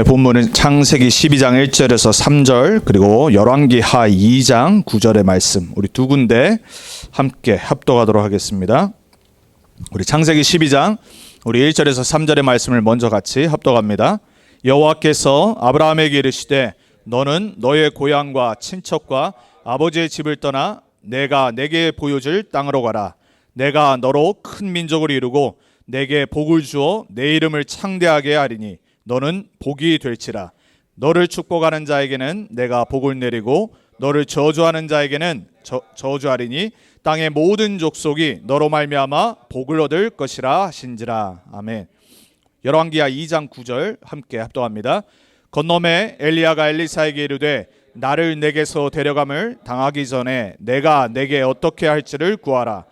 본문은 창세기 12장 1절에서 3절 그리고 열왕기하 2장 9절의 말씀 우리 두 군데 함께 합독하도록 하겠습니다. 우리 창세기 12장 우리 1절에서 3절의 말씀을 먼저 같이 합독합니다. 여호와께서 아브라함에게 이르시되 너는 너의 고향과 친척과 아버지의 집을 떠나 내가 내게 보여줄 땅으로 가라. 내가 너로 큰 민족을 이루고 내게 복을 주어 내 이름을 창대하게 하리니 너는 복이 될지라. 너를 축복하는 자에게는 내가 복을 내리고 너를 저주하는 자에게는 저주하리니 땅의 모든 족속이 너로 말미암아 복을 얻을 것이라 하신지라. 아멘. 열왕기하 2장 9절 함께 합독합니다. 건너매 엘리야가 엘리사에게 이르되 나를 내게서 데려감을 당하기 전에 내가 내게 어떻게 할지를 구하라.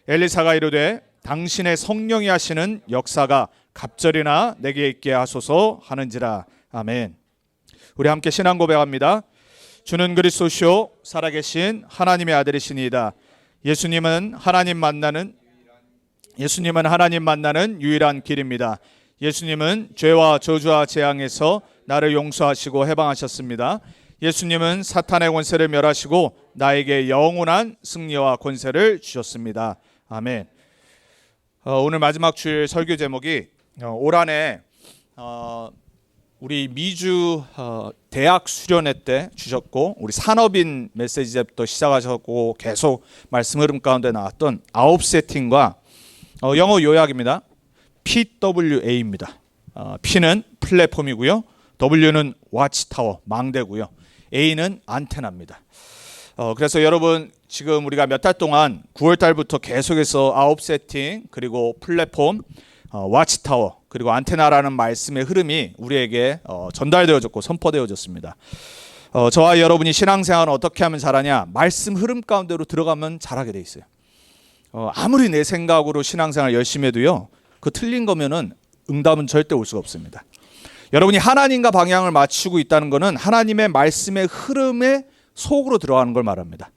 엘리사가 이르되 당신의 성령이 하시는 역사가 갑절이나 내게 있게 하소서 하는지라. 아멘. 우리 함께 신앙 고백합니다. 주는 그리스도시요 살아계신 하나님의 아들이시니이다. 예수님은 하나님 만나는 유일한 길입니다. 예수님은 죄와 저주와 재앙에서 나를 용서하시고 해방하셨습니다. 예수님은 사탄의 권세를 멸하시고 나에게 영원한 승리와 권세를 주셨습니다. 아멘. 오늘 마지막 주일 설교 제목이 올 한해 우리 미주 대학 수련회 때 주셨고 우리 산업인 메시지 때부터 시작하셨고 계속 말씀 흐름 가운데 나왔던 9세팅과 영어 요약입니다. PWA입니다. P는 플랫폼이고요. W는 와치타워 망대고요. A는 안테나입니다. 그래서 여러분 지금 우리가 몇 달 동안 9월 달부터 계속해서 9세팅 그리고 플랫폼 와치타워 그리고 안테나라는 말씀의 흐름이 우리에게 전달되어졌고 선포되어졌습니다. 저와 여러분이 신앙생활은 어떻게 하면 잘하냐? 말씀 흐름 가운데로 들어가면 잘하게 돼 있어요. 아무리 내 생각으로 신앙생활 열심히 해도요, 그 틀린 거면은 응답은 절대 올 수가 없습니다. 여러분이 하나님과 방향을 맞추고 있다는 것은 하나님의 말씀의 흐름에 속으로 들어가는 걸 말합니다.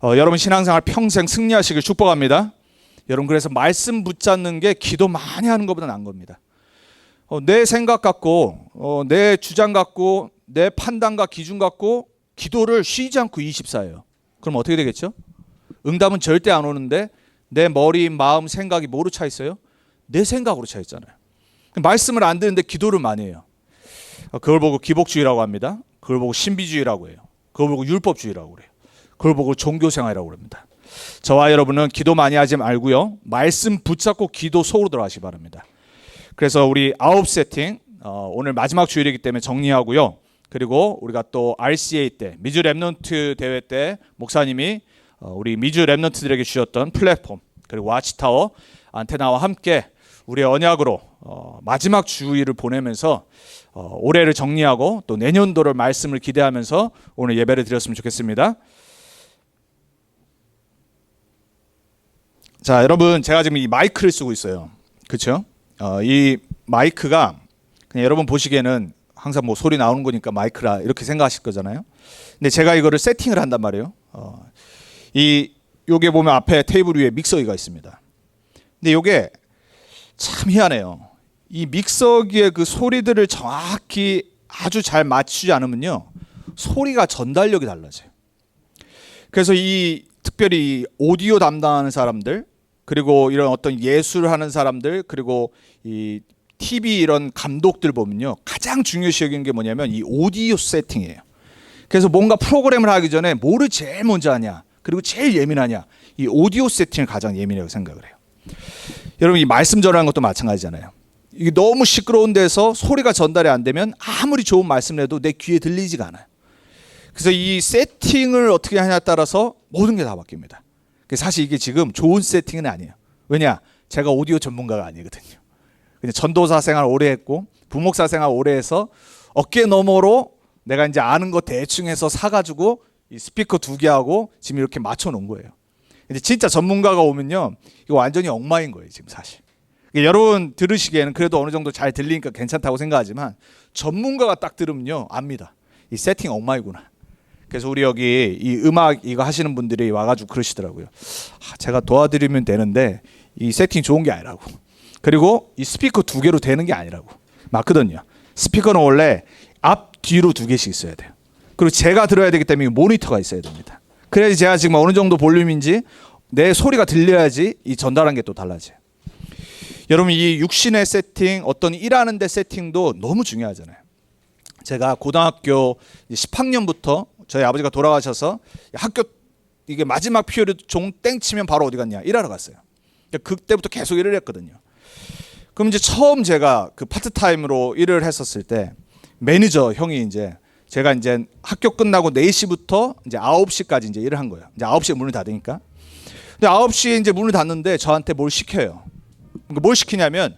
여러분 신앙생활 평생 승리하시길 축복합니다. 여러분 그래서 말씀 붙잡는 게 기도 많이 하는 것보다 나은 겁니다. 내 생각 갖고 내 주장 갖고 내 판단과 기준 갖고 기도를 쉬지 않고 24예요. 그럼 어떻게 되겠죠? 응답은 절대 안 오는데 내 머리, 마음, 생각이 뭐로 차 있어요? 내 생각으로 차 있잖아요. 말씀을 안 듣는데 기도를 많이 해요. 그걸 보고 기복주의라고 합니다. 그걸 보고 신비주의라고 해요. 그걸 보고 율법주의라고 그래요. 그걸 보고 종교생활이라고 합니다. 저와 여러분은 기도 많이 하지 말고요. 말씀 붙잡고 기도 속으로 들어가시기 바랍니다. 그래서 우리 9세팅 오늘 마지막 주일이기 때문에 정리하고요. 그리고 우리가 또 RCA 때 미주 랩넌트 대회 때 목사님이 우리 미주 랩넌트들에게 주셨던 플랫폼 그리고 와치타워 안테나와 함께 우리의 언약으로 마지막 주일을 보내면서 올해를 정리하고 또 내년도를 말씀을 기대하면서 오늘 예배를 드렸으면 좋겠습니다. 자, 여러분 제가 지금 이 마이크를 쓰고 있어요. 그렇죠? 이 마이크가 그냥 여러분 보시기에는 항상 뭐 소리 나오는 거니까 마이크라 이렇게 생각하실 거잖아요. 근데 제가 이거를 세팅을 한단 말이에요. 요게 보면 앞에 테이블 위에 믹서기가 있습니다. 근데 요게 참 희한해요. 이 믹서기의 그 소리들을 정확히 아주 잘 맞추지 않으면요, 소리가 전달력이 달라져요. 그래서 이 특별히 오디오 담당하는 사람들 그리고 이런 어떤 예술을 하는 사람들 그리고 이 TV 이런 감독들 보면요, 가장 중요시 여기는 게 뭐냐면 이 오디오 세팅이에요. 그래서 뭔가 프로그램을 하기 전에 뭐를 제일 먼저 하냐 그리고 제일 예민하냐, 이 오디오 세팅을 가장 예민하다고 생각을 해요. 여러분 이 말씀 전하는 것도 마찬가지잖아요. 이게 너무 시끄러운 데서 소리가 전달이 안 되면 아무리 좋은 말씀을 해도 내 귀에 들리지가 않아요. 그래서 이 세팅을 어떻게 하냐에 따라서 모든 게 다 바뀝니다. 사실 이게 지금 좋은 세팅은 아니에요. 왜냐? 제가 오디오 전문가가 아니거든요. 그냥 전도사 생활 오래 했고 부목사 생활 오래 해서 어깨 너머로 내가 이제 아는 거 대충 해서 사가지고 이 스피커 2개 하고 지금 이렇게 맞춰 놓은 거예요. 근데 진짜 전문가가 오면요, 이거 완전히 엉망인 거예요 지금 사실. 여러분 들으시기에는 그래도 어느 정도 잘 들리니까 괜찮다고 생각하지만 전문가가 딱 들으면요 압니다. 이 세팅 엉망이구나. 그래서 우리 여기 이 음악 이거 하시는 분들이 와가지고 그러시더라고요. 제가 도와드리면 되는데 이 세팅 좋은 게 아니라고. 그리고 이 스피커 2개로 되는 게 아니라고. 맞거든요. 스피커는 원래 앞 뒤로 2개씩 있어야 돼요. 그리고 제가 들어야 되기 때문에 모니터가 있어야 됩니다. 그래야지 제가 지금 어느 정도 볼륨인지 내 소리가 들려야지 이 전달한 게 또 달라져요. 여러분, 이 육신의 세팅, 어떤 일하는 데 세팅도 너무 중요하잖아요. 제가 고등학교 10학년부터 저희 아버지가 돌아가셔서 학교 이게 마지막 피어리드 종 땡 치면 바로 어디 갔냐? 일하러 갔어요. 그때부터 계속 일을 했거든요. 그럼 이제 처음 제가 그 파트타임으로 일을 했었을 때 매니저 형이 이제 제가 이제 학교 끝나고 4시부터 이제 9시까지 이제 일을 한 거예요. 이제 9시에 문을 닫으니까. 근데 9시에 이제 문을 닫는데 저한테 뭘 시켜요. 그러니까 뭘 시키냐면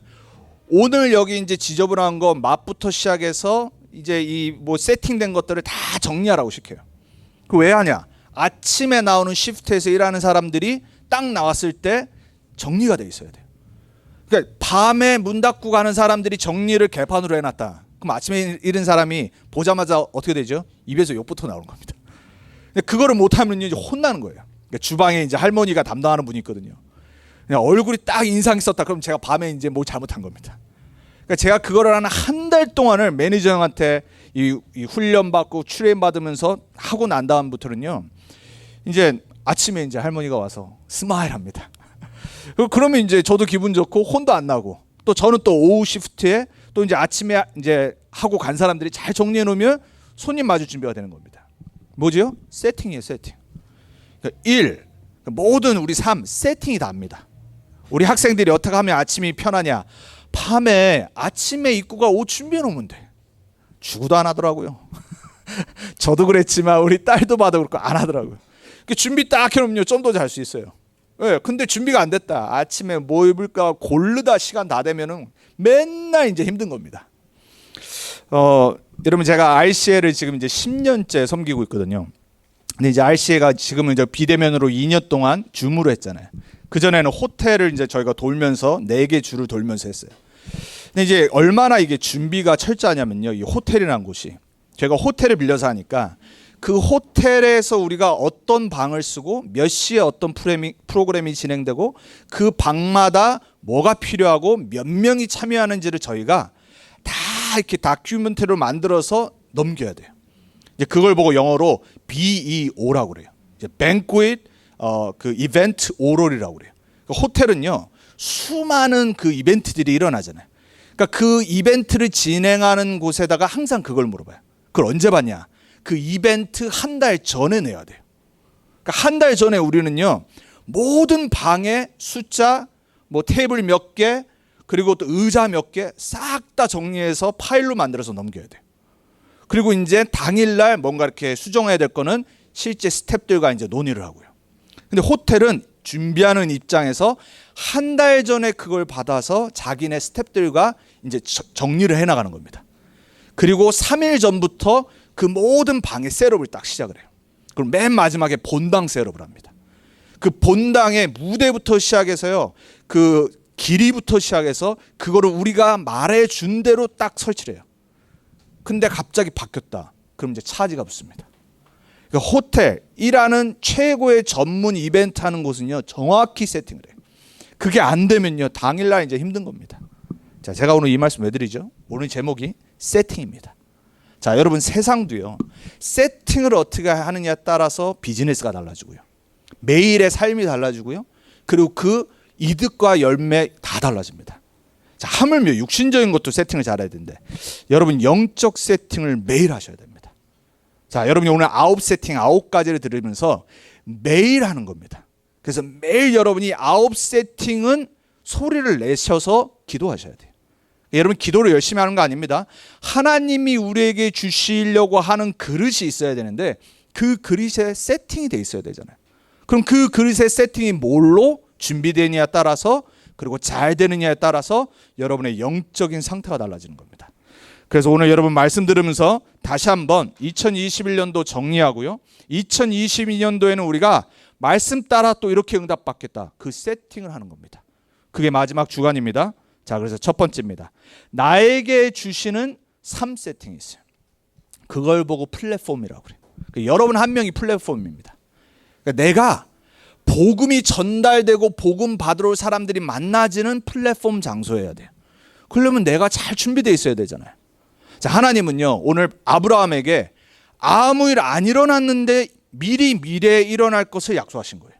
오늘 여기 이제 지저분한 거 맛부터 시작해서 이제 이 뭐 세팅된 것들을 다 정리하라고 시켜요. 그 왜 하냐? 아침에 나오는 시프트에서 일하는 사람들이 딱 나왔을 때 정리가 돼 있어야 돼요. 그러니까 밤에 문 닫고 가는 사람들이 정리를 개판으로 해놨다. 그럼 아침에 일은 사람이 보자마자 어떻게 되죠? 입에서 욕부터 나오는 겁니다. 근데 그거를 못하면 이제 혼나는 거예요. 그러니까 주방에 이제 할머니가 담당하는 분이 있거든요. 그냥 얼굴이 딱 인상이 썼다. 그럼 제가 밤에 이제 뭘 잘못한 겁니다. 그러니까 제가 그거를 한 달 동안을 매니저 형한테 이 훈련 받고 트레인 받으면서 하고 난 다음부터는요. 이제 아침에 이제 할머니가 와서 스마일합니다. 그러면 이제 저도 기분 좋고 혼도 안 나고 또 저는 또 오후 시프트에 또 이제 아침에 이제 하고 간 사람들이 잘 정리해 놓으면 손님 맞을 준비가 되는 겁니다. 뭐지요? 세팅이에요, 세팅. 그러니까 일, 모든 우리 삶 세팅이 답니다. 우리 학생들이 어떻게 하면 아침이 편하냐? 밤에 아침에 입구가 옷 준비해 놓으면 돼. 주고도 안 하더라고요. 저도 그랬지만 우리 딸도 봐도 그렇고 안 하더라고요. 준비 딱 해놓으면 좀 더 잘 수 있어요. 네, 근데 준비가 안 됐다. 아침에 뭐 입을까 고르다 시간 다 되면은 맨날 이제 힘든 겁니다. 여러분 제가 RCA를 지금 이제 10년째 섬기고 있거든요. 근데 이제 RCA가 지금은 이제 비대면으로 2년 동안 줌으로 했잖아요. 그 전에는 호텔을 이제 저희가 돌면서 4개 주를 돌면서 했어요. 근데 이제 얼마나 이게 준비가 철저하냐면요. 이 호텔이라는 곳이 제가 호텔을 빌려서 하니까 그 호텔에서 우리가 어떤 방을 쓰고 몇 시에 어떤 프로그램이 진행되고 그 방마다 뭐가 필요하고 몇 명이 참여하는지를 저희가 다 이렇게 다큐멘터리로 만들어서 넘겨야 돼요. 이제 그걸 보고 영어로 BEO라고 그래요. 이제 Banquet 그 이벤트 오럴이라고 그래요. 그러니까 호텔은요 수많은 그 이벤트들이 일어나잖아요. 그러니까 그 이벤트를 진행하는 곳에다가 항상 그걸 물어봐요. 그걸 언제 받냐? 그 이벤트 한 달 전에 내야 돼요. 그러니까 한 달 전에 우리는요 모든 방의 숫자, 뭐 테이블 몇 개, 그리고 또 의자 몇 개 싹 다 정리해서 파일로 만들어서 넘겨야 돼요. 그리고 이제 당일날 뭔가 이렇게 수정해야 될 거는 실제 스태프들과 이제 논의를 하고요. 근데 호텔은 준비하는 입장에서 한 달 전에 그걸 받아서 자기네 스태프들과 이제 정리를 해나가는 겁니다. 그리고 3일 전부터 그 모든 방의 셋업을 딱 시작을 해요. 그럼 맨 마지막에 본당 셋업을 합니다. 그 본당의 무대부터 시작해서요, 그 길이부터 시작해서 그거를 우리가 말해준 대로 딱 설치를 해요. 근데 갑자기 바뀌었다. 그럼 이제 차지가 붙습니다. 그러니까 호텔, 일하는 최고의 전문 이벤트 하는 곳은요, 정확히 세팅을 해요. 그게 안 되면요, 당일날 이제 힘든 겁니다. 자, 제가 오늘 이 말씀 왜 드리죠? 오늘 제목이 세팅입니다. 자, 여러분 세상도요, 세팅을 어떻게 하느냐에 따라서 비즈니스가 달라지고요. 매일의 삶이 달라지고요. 그리고 그 이득과 열매 다 달라집니다. 자, 하물며 육신적인 것도 세팅을 잘해야 되는데 여러분 영적 세팅을 매일 하셔야 됩니다. 자, 여러분이 오늘 9가지를 들으면서 매일 하는 겁니다. 그래서 매일 여러분이 9세팅은 소리를 내셔서 기도하셔야 돼요. 여러분 기도를 열심히 하는 거 아닙니다. 하나님이 우리에게 주시려고 하는 그릇이 있어야 되는데 그 그릇에 세팅이 돼 있어야 되잖아요. 그럼 그 그릇의 세팅이 뭘로 준비되느냐에 따라서, 그리고 잘 되느냐에 따라서 여러분의 영적인 상태가 달라지는 겁니다. 그래서 오늘 여러분 말씀 들으면서 다시 한번 2021년도 정리하고요, 2022년도에는 우리가 말씀 따라 또 이렇게 응답받겠다, 그 세팅을 하는 겁니다. 그게 마지막 주간입니다. 자, 그래서 첫 번째입니다. 나에게 주시는 3세팅이 있어요. 그걸 보고 플랫폼이라고 그래요. 그러니까 여러분 한 명이 플랫폼입니다. 그러니까 내가 복음이 전달되고 복음 받으러 올 사람들이 만나지는 플랫폼 장소여야 돼요. 그러려면 내가 잘 준비되어 있어야 되잖아요. 자, 하나님은요 오늘 아브라함에게 아무 일 안 일어났는데 미리 미래에 일어날 것을 약속하신 거예요.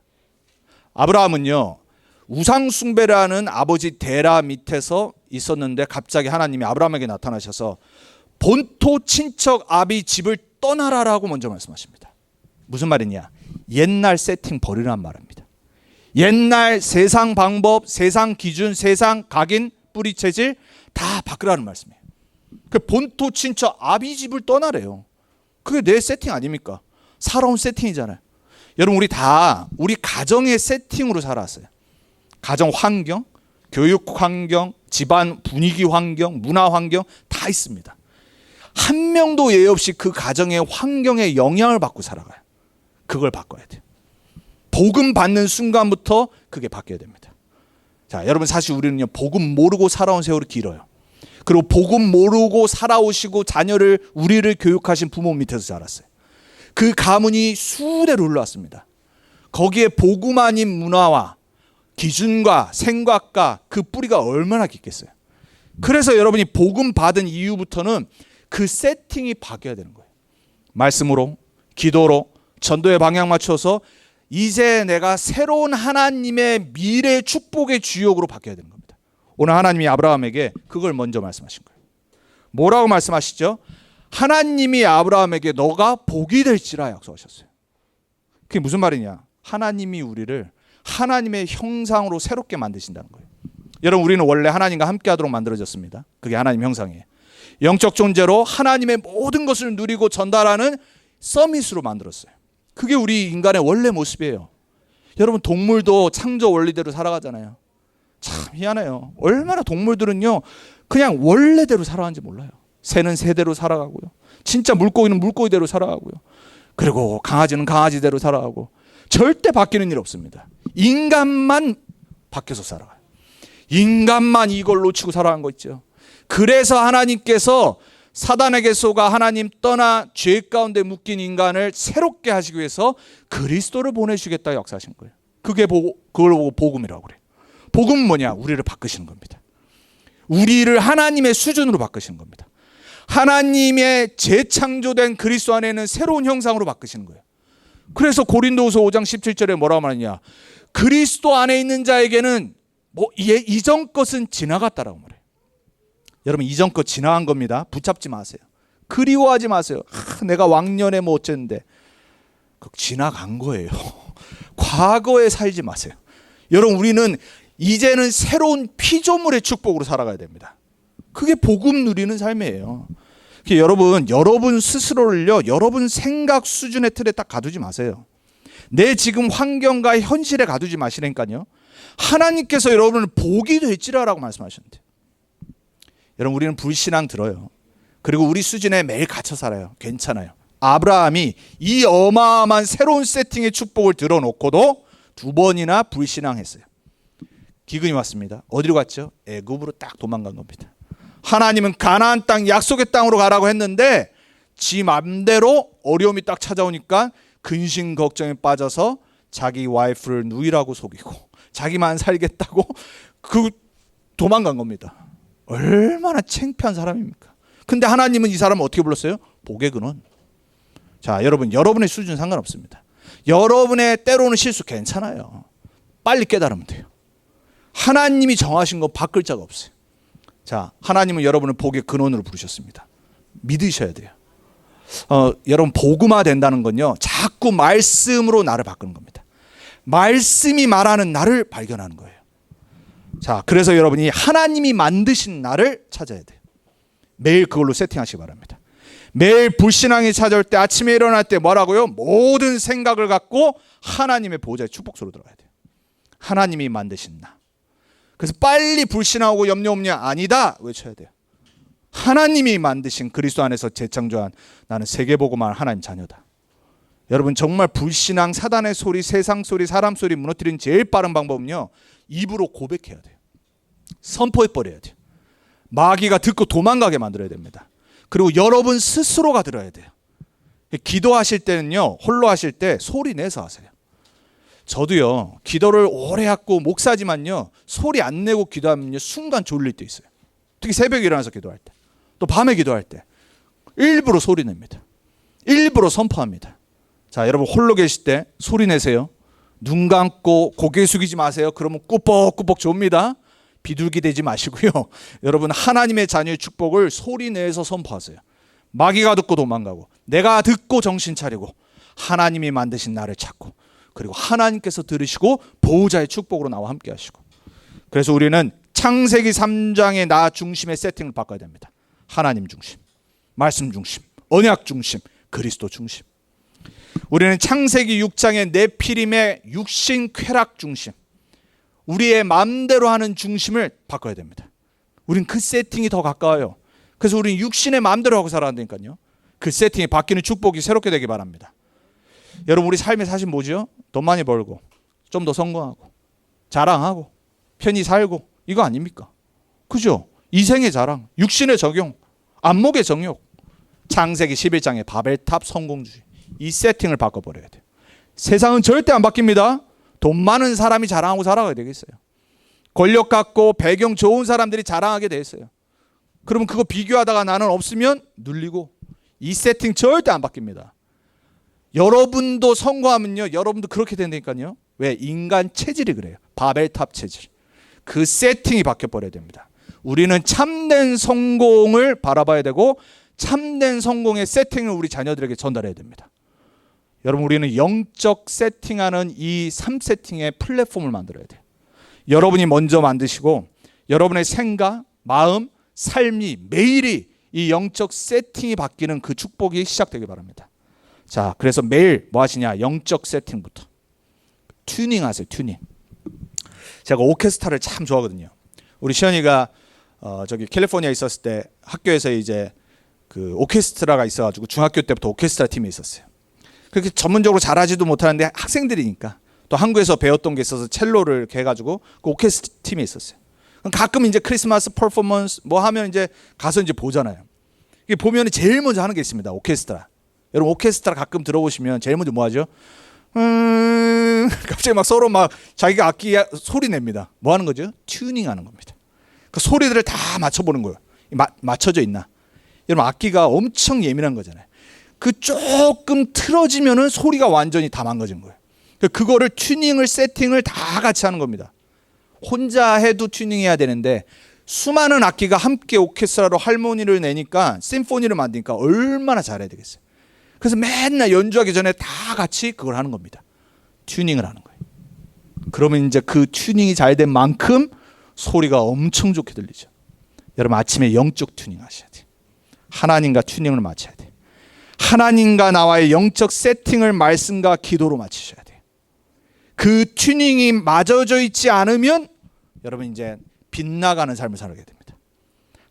아브라함은요 우상 숭배라는 아버지 데라 밑에서 있었는데 갑자기 하나님이 아브라함에게 나타나셔서 본토 친척 아비 집을 떠나라라고 먼저 말씀하십니다. 무슨 말이냐? 옛날 세팅 버리란 말입니다. 옛날 세상 방법, 세상 기준, 세상 각인, 뿌리 체질 다 바꾸라는 말씀이에요. 그 본토 친척 아비 집을 떠나래요. 그게 내 세팅 아닙니까? 살아온 세팅이잖아요. 여러분 우리 다 우리 가정의 세팅으로 살아왔어요. 가정 환경, 교육 환경, 집안 분위기 환경, 문화 환경 다 있습니다. 한 명도 예외 없이 그 가정의 환경에 영향을 받고 살아가요. 그걸 바꿔야 돼요. 복음 받는 순간부터 그게 바뀌어야 됩니다. 자, 여러분 사실 우리는요 복음 모르고 살아온 세월이 길어요. 그리고 복음 모르고 살아오시고 자녀를 우리를 교육하신 부모 밑에서 자랐어요. 그 가문이 수대로 흘러왔습니다. 거기에 복음 아닌 문화와 기준과 생각과 그 뿌리가 얼마나 깊겠어요. 그래서 여러분이 복음 받은 이후부터는 그 세팅이 바뀌어야 되는 거예요. 말씀으로, 기도로, 전도의 방향 맞춰서 이제 내가 새로운 하나님의 미래 축복의 주역으로 바뀌어야 되는 겁니다. 오늘 하나님이 아브라함에게 그걸 먼저 말씀하신 거예요. 뭐라고 말씀하시죠? 하나님이 아브라함에게 너가 복이 될지라 약속하셨어요. 그게 무슨 말이냐? 하나님이 우리를 하나님의 형상으로 새롭게 만드신다는 거예요. 여러분 우리는 원래 하나님과 함께하도록 만들어졌습니다. 그게 하나님 형상이에요. 영적 존재로 하나님의 모든 것을 누리고 전달하는 서밋으로 만들었어요. 그게 우리 인간의 원래 모습이에요. 여러분 동물도 창조 원리대로 살아가잖아요. 참 희한해요. 얼마나 동물들은요 그냥 원래대로 살아가는지 몰라요. 새는 새대로 살아가고요. 진짜 물고기는 물고기대로 살아가고요. 그리고 강아지는 강아지대로 살아가고 절대 바뀌는 일 없습니다. 인간만 바뀌어서 살아가요. 인간만 이걸 놓치고 살아간 거 있죠. 그래서 하나님께서 사단에게 속아 하나님 떠나 죄 가운데 묶인 인간을 새롭게 하시기 위해서 그리스도를 보내주겠다 역사하신 거예요. 그걸 보고 복음이라고 그래요. 복음은 뭐냐? 우리를 바꾸시는 겁니다. 우리를 하나님의 수준으로 바꾸시는 겁니다. 하나님의 재창조된 그리스도 안에는 새로운 형상으로 바꾸시는 거예요. 그래서 고린도후서 5장 17절에 뭐라고 말하냐? 그리스도 안에 있는 자에게는 이전 것은 지나갔다라고 말해요. 여러분 이전 것 지나간 겁니다. 붙잡지 마세요. 그리워하지 마세요. 내가 왕년에 뭐 어쨌는데 지나간 거예요. 과거에 살지 마세요. 여러분 우리는 이제는 새로운 피조물의 축복으로 살아가야 됩니다. 그게 복음 누리는 삶이에요. 여러분 스스로를요 여러분 생각 수준의 틀에 딱 가두지 마세요. 내 지금 환경과 현실에 가두지 마시라니까요. 하나님께서 여러분을 복이 될지라라고 말씀하셨는데 여러분 우리는 불신앙 들어요. 그리고 우리 수준에 매일 갇혀 살아요. 괜찮아요. 아브라함이 이 어마어마한 새로운 세팅의 축복을 들어놓고도 2번이나 불신앙했어요. 기근이 왔습니다. 어디로 갔죠? 애굽으로 딱 도망간 겁니다. 하나님은 가나안 땅 약속의 땅으로 가라고 했는데 지 맘대로 어려움이 딱 찾아오니까 근심 걱정에 빠져서 자기 와이프를 누이라고 속이고 자기만 살겠다고 도망간 겁니다. 얼마나 창피한 사람입니까? 근데 하나님은 이 사람을 어떻게 불렀어요? 복의 근원. 자, 여러분의 수준 상관없습니다. 여러분의 때로는 실수 괜찮아요. 빨리 깨달으면 돼요. 하나님이 정하신 거 바꿀 자가 없어요. 자, 하나님은 여러분을 복의 근원으로 부르셨습니다. 믿으셔야 돼요. 여러분 복음화 된다는 건요 자꾸 말씀으로 나를 바꾸는 겁니다. 말씀이 말하는 나를 발견하는 거예요. 자, 그래서 여러분이 하나님이 만드신 나를 찾아야 돼요. 매일 그걸로 세팅하시기 바랍니다. 매일 불신앙이 찾아올 때 아침에 일어날 때 뭐라고요? 모든 생각을 갖고 하나님의 보좌의 축복소로 들어가야 돼요. 하나님이 만드신 나. 그래서 빨리 불신하고 염려 없냐? 아니다 외쳐야 돼요. 하나님이 만드신 그리스도 안에서 재창조한 나는 세계복음할 하나님 자녀다. 여러분 정말 불신앙, 사단의 소리, 세상 소리, 사람 소리 무너뜨리는 제일 빠른 방법은요 입으로 고백해야 돼요. 선포해버려야 돼요. 마귀가 듣고 도망가게 만들어야 됩니다. 그리고 여러분 스스로가 들어야 돼요. 기도하실 때는요 홀로 하실 때 소리 내서 하세요. 저도요 기도를 오래 하고 목사지만요 소리 안 내고 기도하면요 순간 졸릴 때 있어요. 특히 새벽에 일어나서 기도할 때, 또 밤에 기도할 때 일부러 소리 냅니다. 일부러 선포합니다. 자, 여러분 홀로 계실 때 소리 내세요. 눈 감고 고개 숙이지 마세요. 그러면 꾸벅꾸벅 좁니다. 비둘기 되지 마시고요. 여러분 하나님의 자녀의 축복을 소리 내서 선포하세요. 마귀가 듣고 도망가고 내가 듣고 정신 차리고 하나님이 만드신 나를 찾고 그리고 하나님께서 들으시고 보호자의 축복으로 나와 함께 하시고. 그래서 우리는 창세기 3장의 나 중심의 세팅을 바꿔야 됩니다. 하나님 중심, 말씀 중심, 언약 중심, 그리스도 중심. 우리는 창세기 6장의 네피림의 육신 쾌락 중심, 우리의 마음대로 하는 중심을 바꿔야 됩니다. 우린 그 세팅이 더 가까워요. 그래서 우리는 육신의 마음대로 하고 살아야 되니까요. 그 세팅이 바뀌는 축복이 새롭게 되기 바랍니다. 여러분 우리 삶의 사실 뭐죠? 돈 많이 벌고 좀 더 성공하고 자랑하고 편히 살고 이거 아닙니까? 그죠? 이생의 자랑, 육신의 적용, 안목의 정욕, 창세기 11장의 바벨탑 성공주의, 이 세팅을 바꿔버려야 돼요. 세상은 절대 안 바뀝니다. 돈 많은 사람이 자랑하고 살아가야 되겠어요. 권력 갖고 배경 좋은 사람들이 자랑하게 돼 있어요. 그러면 그거 비교하다가 나는 없으면 눌리고, 이 세팅 절대 안 바뀝니다. 여러분도 성공하면요, 여러분도 그렇게 된다니까요. 왜? 인간 체질이 그래요. 바벨탑 체질. 그 세팅이 바뀌어버려야 됩니다. 우리는 참된 성공을 바라봐야 되고 참된 성공의 세팅을 우리 자녀들에게 전달해야 됩니다. 여러분 우리는 영적 세팅하는 이 3세팅의 플랫폼을 만들어야 돼요. 여러분이 먼저 만드시고 여러분의 생각, 마음, 삶이 매일이 이 영적 세팅이 바뀌는 그 축복이 시작되기 바랍니다. 자, 그래서 매일 뭐 하시냐? 영적 세팅부터 튜닝 하세요. 튜닝. 제가 오케스트라를 참 좋아하거든요. 우리 시연이가 저기 캘리포니아에 있었을 때 학교에서 이제 그 오케스트라가 있어가지고 중학교 때부터 오케스트라 팀에 있었어요. 그렇게 전문적으로 잘하지도 못하는데 학생들이니까 또 한국에서 배웠던 게 있어서 첼로를 이렇게 해가지고 그 오케스트라 팀에 있었어요. 가끔 이제 크리스마스 퍼포먼스 뭐 하면 이제 가서 이제 보잖아요. 이게 보면 제일 먼저 하는 게 있습니다. 오케스트라. 여러분 오케스트라 가끔 들어보시면 제일 먼저 뭐 하죠? 갑자기 막 서로 막 자기가 악기 소리 냅니다. 뭐 하는 거죠? 튜닝 하는 겁니다. 그 소리들을 다 맞춰보는 거예요. 맞춰져 있나? 여러분 악기가 엄청 예민한 거잖아요. 그 조금 틀어지면은 소리가 완전히 다 망가진 거예요. 그거를 튜닝을 세팅을 다 같이 하는 겁니다. 혼자 해도 튜닝해야 되는데 수많은 악기가 함께 오케스트라로 할모니를 내니까 심포니를 만드니까 얼마나 잘해야 되겠어요. 그래서 맨날 연주하기 전에 다 같이 그걸 하는 겁니다. 튜닝을 하는 거예요. 그러면 이제 그 튜닝이 잘 된 만큼 소리가 엄청 좋게 들리죠. 여러분 아침에 영적 튜닝 하셔야 돼요. 하나님과 튜닝을 맞춰야 돼요. 하나님과 나와의 영적 세팅을 말씀과 기도로 맞추셔야 돼요. 그 튜닝이 맞아져 있지 않으면 여러분 이제 빗나가는 삶을 살게 됩니다.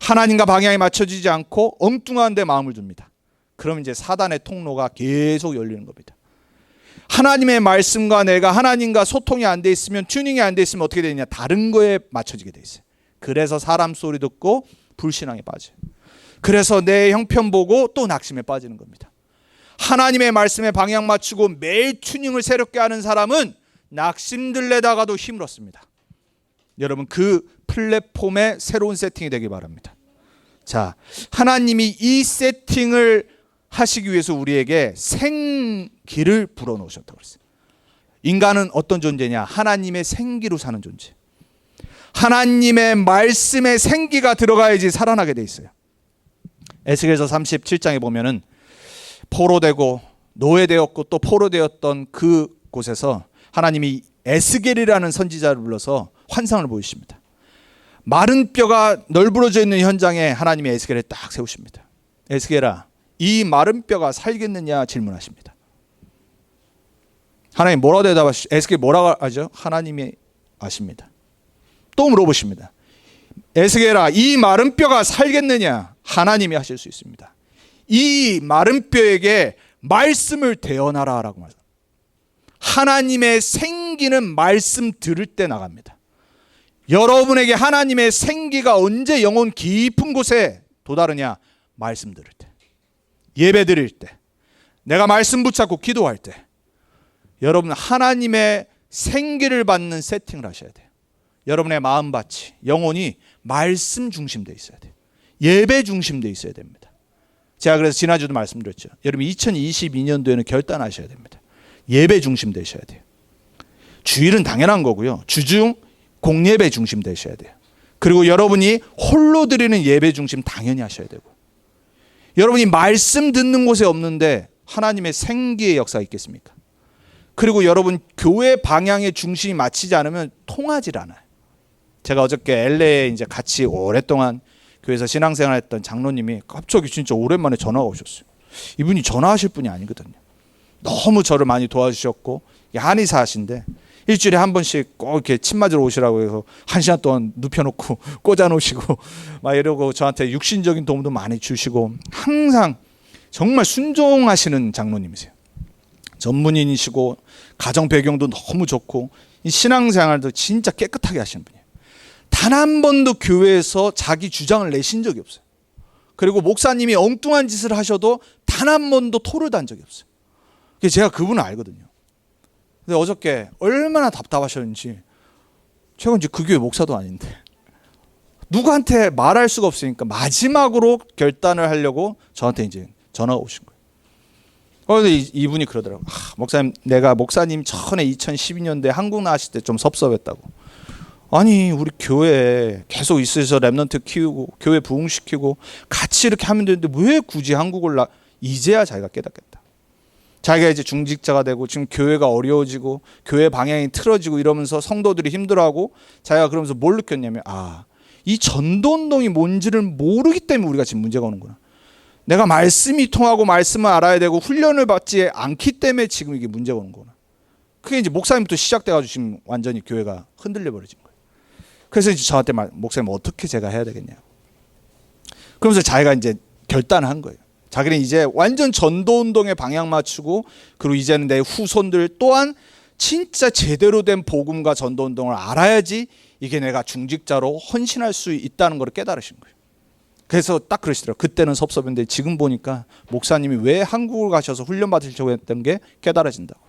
하나님과 방향이 맞춰지지 않고 엉뚱한 데 마음을 둡니다. 그럼 이제 사단의 통로가 계속 열리는 겁니다. 하나님의 말씀과 내가 하나님과 소통이 안 돼 있으면, 튜닝이 안 돼 있으면 어떻게 되느냐? 다른 거에 맞춰지게 돼 있어요. 그래서 사람 소리 듣고 불신앙에 빠져요. 그래서 내 형편 보고 또 낙심에 빠지는 겁니다. 하나님의 말씀에 방향 맞추고 매일 튜닝을 새롭게 하는 사람은 낙심들레다가도 힘을 얻습니다. 여러분 그 플랫폼의 새로운 세팅이 되기 바랍니다. 자, 하나님이 이 세팅을 하시기 위해서 우리에게 생기를 불어넣으셨다고 그랬어요. 인간은 어떤 존재냐? 하나님의 생기로 사는 존재. 하나님의 말씀에 생기가 들어가야지 살아나게 돼 있어요. 에스겔서 37장에 보면은 포로되고 노예되었고 또 포로되었던 그 곳에서 하나님이 에스겔이라는 선지자를 불러서 환상을 보이십니다. 마른 뼈가 널브러져 있는 현장에 하나님이 에스겔을 딱 세우십니다. 에스겔아, 이 마른 뼈가 살겠느냐 질문하십니다. 하나님 뭐라고 대답하시죠? 에스겔 뭐라고 하죠? 하나님이 아십니다. 또 물어보십니다. 에스겔아, 이 마른 뼈가 살겠느냐? 하나님이 하실 수 있습니다. 이 마른 뼈에게 말씀을 대언하라 라고 말합니다. 하나님의 생기는 말씀 들을 때 나갑니다. 여러분에게 하나님의 생기가 언제 영혼 깊은 곳에 도다르냐? 말씀 들을 때, 예배 드릴 때, 내가 말씀 붙잡고 기도할 때, 여러분 하나님의 생기를 받는 세팅을 하셔야 돼요. 여러분의 마음밭이, 영혼이 말씀 중심되어 있어야 돼요. 예배 중심되어 있어야 됩니다. 제가 그래서 지난주도 말씀드렸죠. 여러분 2022년도에는 결단하셔야 됩니다. 예배 중심 되셔야 돼요. 주일은 당연한 거고요. 주중 공예배 중심 되셔야 돼요. 그리고 여러분이 홀로 드리는 예배 중심 당연히 하셔야 되고, 여러분이 말씀 듣는 곳에 없는데 하나님의 생기의 역사가 있겠습니까? 그리고 여러분 교회 방향의 중심이 맞추지 않으면 통하질 않아요. 제가 어저께 LA에 이제 같이 오랫동안 교회에서 신앙생활했던 장로님이 갑자기 진짜 오랜만에 전화가 오셨어요. 이분이 전화하실 분이 아니거든요. 너무 저를 많이 도와주셨고 한의사신데 일주일에 한 번씩 꼭 이렇게 침 맞으러 오시라고 해서 1시간 동안 눕혀놓고 꽂아놓으시고 막 이러고 저한테 육신적인 도움도 많이 주시고 항상 정말 순종하시는 장로님이세요. 전문인이시고 가정 배경도 너무 좋고 이 신앙생활도 진짜 깨끗하게 하시는 분이에요. 단 한 번도 교회에서 자기 주장을 내신 적이 없어요. 그리고 목사님이 엉뚱한 짓을 하셔도 단 한 번도 토를 단 적이 없어요. 그래서 제가 그분을 알거든요. 근데 어저께 얼마나 답답하셨는지, 제가 이제 그 교회 목사도 아닌데 누구한테 말할 수가 없으니까 마지막으로 결단을 하려고 저한테 이제 전화가 오신 거예요. 그런데 이분이 그러더라고요. 목사님, 내가 목사님 전에 2012년도에 한국 나왔을 때 좀 섭섭했다고. 아니 우리 교회에 계속 있어서 랩넌트 키우고 교회 부흥시키고 같이 이렇게 하면 되는데 왜 굳이 한국을 이제야 자기가 깨닫겠다. 자기가 이제 중직자가 되고 지금 교회가 어려워지고 교회 방향이 틀어지고 이러면서 성도들이 힘들어하고 자기가 그러면서 뭘 느꼈냐면, 이 전도운동이 뭔지를 모르기 때문에 우리가 지금 문제가 오는구나. 내가 말씀이 통하고 말씀을 알아야 되고 훈련을 받지 않기 때문에 지금 이게 문제가 오는구나. 그게 이제 목사님부터 시작돼가지고 지금 완전히 교회가 흔들려 버려진 거예요. 그래서 이제 저한테 목사님 어떻게 제가 해야 되겠냐고. 그러면서 자기가 이제 결단을 한 거예요. 자기는 이제 완전 전도운동에 방향 맞추고, 그리고 이제는 내 후손들 또한 진짜 제대로 된 복음과 전도운동을 알아야지 이게 내가 중직자로 헌신할 수 있다는 걸 깨달으신 거예요. 그래서 딱 그러시더라고요. 그때는 섭섭했는데 지금 보니까 목사님이 왜 한국을 가셔서 훈련 받으려고 했던 게 깨달아진다고.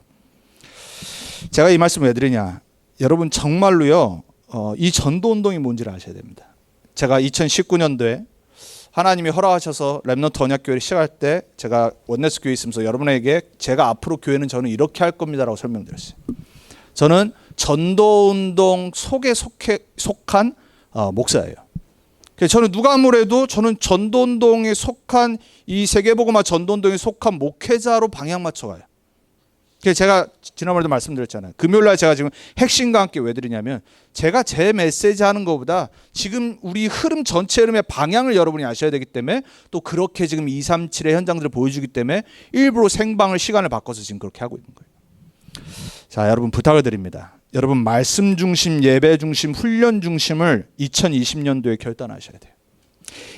제가 이 말씀을 왜 드리냐, 여러분 정말로요, 이 전도운동이 뭔지를 아셔야 됩니다. 제가 2019년도에 하나님이 허락하셔서 랩넌트 언약교회를 시작할 때 제가 원네스 교회에 있으면서 여러분에게 제가 앞으로 교회는 저는 이렇게 할 겁니다라고 설명드렸어요. 저는 전도운동 속에 속한 목사예요. 저는 누가 아무래도 저는 전도운동에 속한 이 세계복음화 전도운동에 속한 목회자로 방향 맞춰가요. 제가 지난번에도 말씀드렸잖아요. 금요일날 제가 지금 핵심과 함께 왜 드리냐면, 제가 제 메시지 하는 것보다 지금 우리 흐름 전체 흐름의 방향을 여러분이 아셔야 되기 때문에, 또 그렇게 지금 237의 현장들을 보여주기 때문에 일부러 생방을 시간을 바꿔서 지금 그렇게 하고 있는 거예요. 자, 여러분 부탁을 드립니다. 여러분 말씀 중심, 예배 중심, 훈련 중심을 2020년도에 결단하셔야 돼요.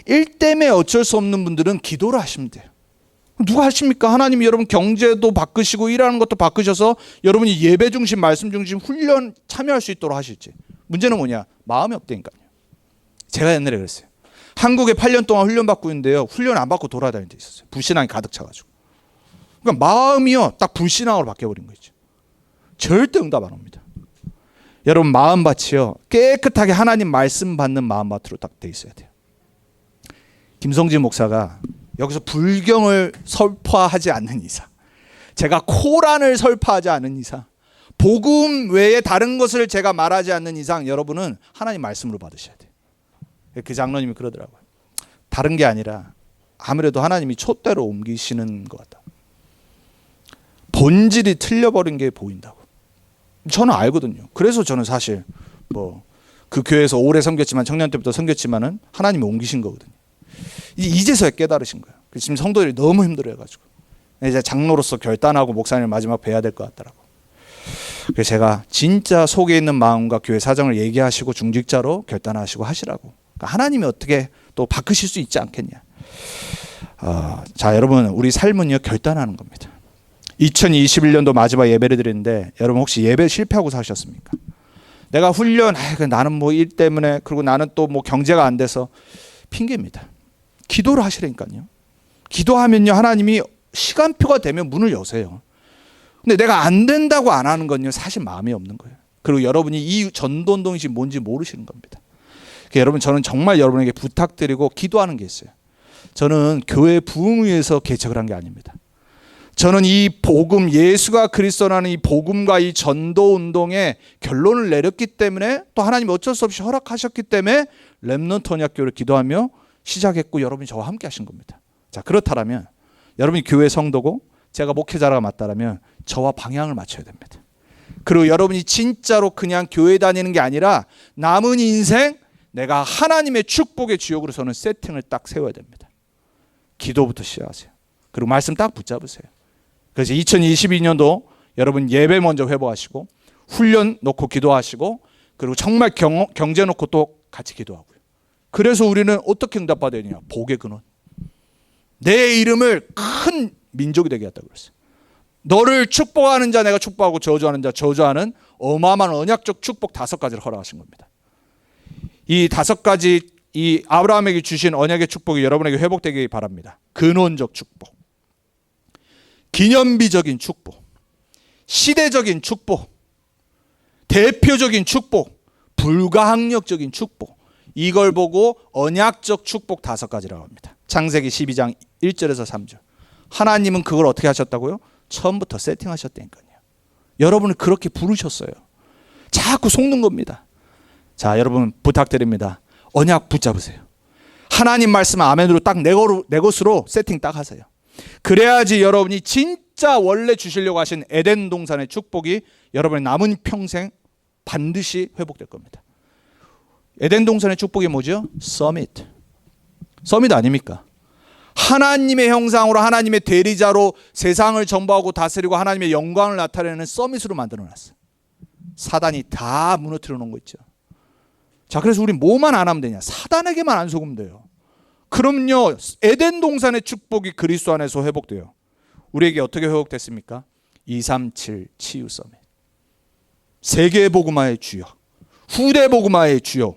일 때문에 어쩔 수 없는 분들은 기도를 하시면 돼요. 누가 하십니까? 하나님이 여러분 경제도 바꾸시고 일하는 것도 바꾸셔서 여러분이 예배 중심, 말씀 중심, 훈련 참여할 수 있도록 하실지. 문제는 뭐냐? 마음이 없다니까요. 제가 옛날에 그랬어요. 한국에 8년 동안 훈련 받고 있는데요, 훈련 안 받고 돌아다니는 데 있었어요. 불신앙이 가득 차가지고. 그러니까 마음이요, 딱 불신앙으로 바뀌어버린 거죠. 절대 응답 안 옵니다. 여러분 마음밭이요, 깨끗하게 하나님 말씀 받는 마음밭으로 딱 돼 있어야 돼요. 김성진 목사가 여기서 불경을 설파하지 않는 이상, 제가 코란을 설파하지 않는 이상, 복음 외에 다른 것을 제가 말하지 않는 이상 여러분은 하나님 말씀으로 받으셔야 돼요. 그 장로님이 그러더라고요. 다른 게 아니라 아무래도 하나님이 촛대로 옮기시는 것 같다. 본질이 틀려버린 게 보인다고. 저는 알거든요. 그래서 저는 사실 그 교회에서 오래 섬겼지만, 청년 때부터 섬겼지만은 하나님이 옮기신 거거든요. 이제서야 깨달으신 거예요. 지금 성도들이 너무 힘들어해가지고 이제 장로로서 결단하고 목사님을 마지막 뵈야 될 것 같더라고. 그래서 제가 진짜 속에 있는 마음과 교회 사정을 얘기하시고 중직자로 결단하시고 하시라고. 그러니까 하나님이 어떻게 또 바꾸실 수 있지 않겠냐. 자, 여러분 우리 삶은요 결단하는 겁니다. 2021년도 마지막 예배를 드리는데, 여러분 혹시 예배 실패하고 사셨습니까? 내가 훈련, 나는 일 때문에, 그리고 나는 또 경제가 안 돼서, 핑계입니다. 기도를 하시라니까요. 기도하면요 하나님이 시간표가 되면 문을 여세요. 근데 내가 안 된다고 안 하는 건요 사실 마음이 없는 거예요. 그리고 여러분이 이 전도운동이 지금 뭔지 모르시는 겁니다. 그러니까 여러분 저는 정말 여러분에게 부탁드리고 기도하는 게 있어요. 저는 교회 부흥을 위해서 개척을 한 게 아닙니다. 저는 이 복음, 예수가 그리스도라는 이 복음과 이 전도 운동에 결론을 내렸기 때문에, 또 하나님이 어쩔 수 없이 허락하셨기 때문에 렘넌트 언약교를 기도하며 시작했고, 여러분이 저와 함께 하신 겁니다. 자, 그렇다면 여러분이 교회 성도고 제가 목회자가 맞다라면 저와 방향을 맞춰야 됩니다. 그리고 여러분이 진짜로 그냥 교회 다니는 게 아니라 남은 인생 내가 하나님의 축복의 주역으로 서는 세팅을 딱 세워야 됩니다. 기도부터 시작하세요. 그리고 말씀 딱 붙잡으세요. 그래서 2022년도 여러분 예배 먼저 회복하시고, 훈련 놓고 기도하시고, 그리고 정말 경제 놓고 또 같이 기도하고요. 그래서 우리는 어떻게 응답받아야 되냐? 복의 근원. 내 이름을 큰 민족이 되게 했다고 그랬어요. 너를 축복하는 자 내가 축복하고, 저주하는 자 저주하는 어마어마한 언약적 축복 5가지를 허락하신 겁니다. 이 5가지, 이 아브라함에게 주신 언약의 축복이 여러분에게 회복되기 바랍니다. 근원적 축복, 기념비적인 축복, 시대적인 축복, 대표적인 축복, 불가항력적인 축복, 이걸 보고 언약적 축복 5가지라고 합니다. 창세기 12장 1절에서 3절. 하나님은 그걸 어떻게 하셨다고요? 처음부터 세팅하셨다니까요. 여러분을 그렇게 부르셨어요. 자꾸 속는 겁니다. 자, 여러분 부탁드립니다. 언약 붙잡으세요. 하나님 말씀 아멘으로 딱 내 것으로 세팅 딱 하세요. 그래야지 여러분이 진짜 원래 주시려고 하신 에덴 동산의 축복이 여러분의 남은 평생 반드시 회복될 겁니다. 에덴 동산의 축복이 뭐죠? 서밋 아닙니까? 하나님의 형상으로, 하나님의 대리자로 세상을 정복하고 다스리고 하나님의 영광을 나타내는 서밋으로 만들어놨어요. 사단이 다 무너뜨려 놓은 거 있죠. 자, 그래서 우리 뭐만 안 하면 되냐? 사단에게만 안 속으면 돼요. 그럼요, 에덴 동산의 축복이 그리스도 안에서 회복돼요. 우리에게 어떻게 회복됐습니까? 237 치유 서밋. 세계 복음화의 주요, 후대 복음화의 주요.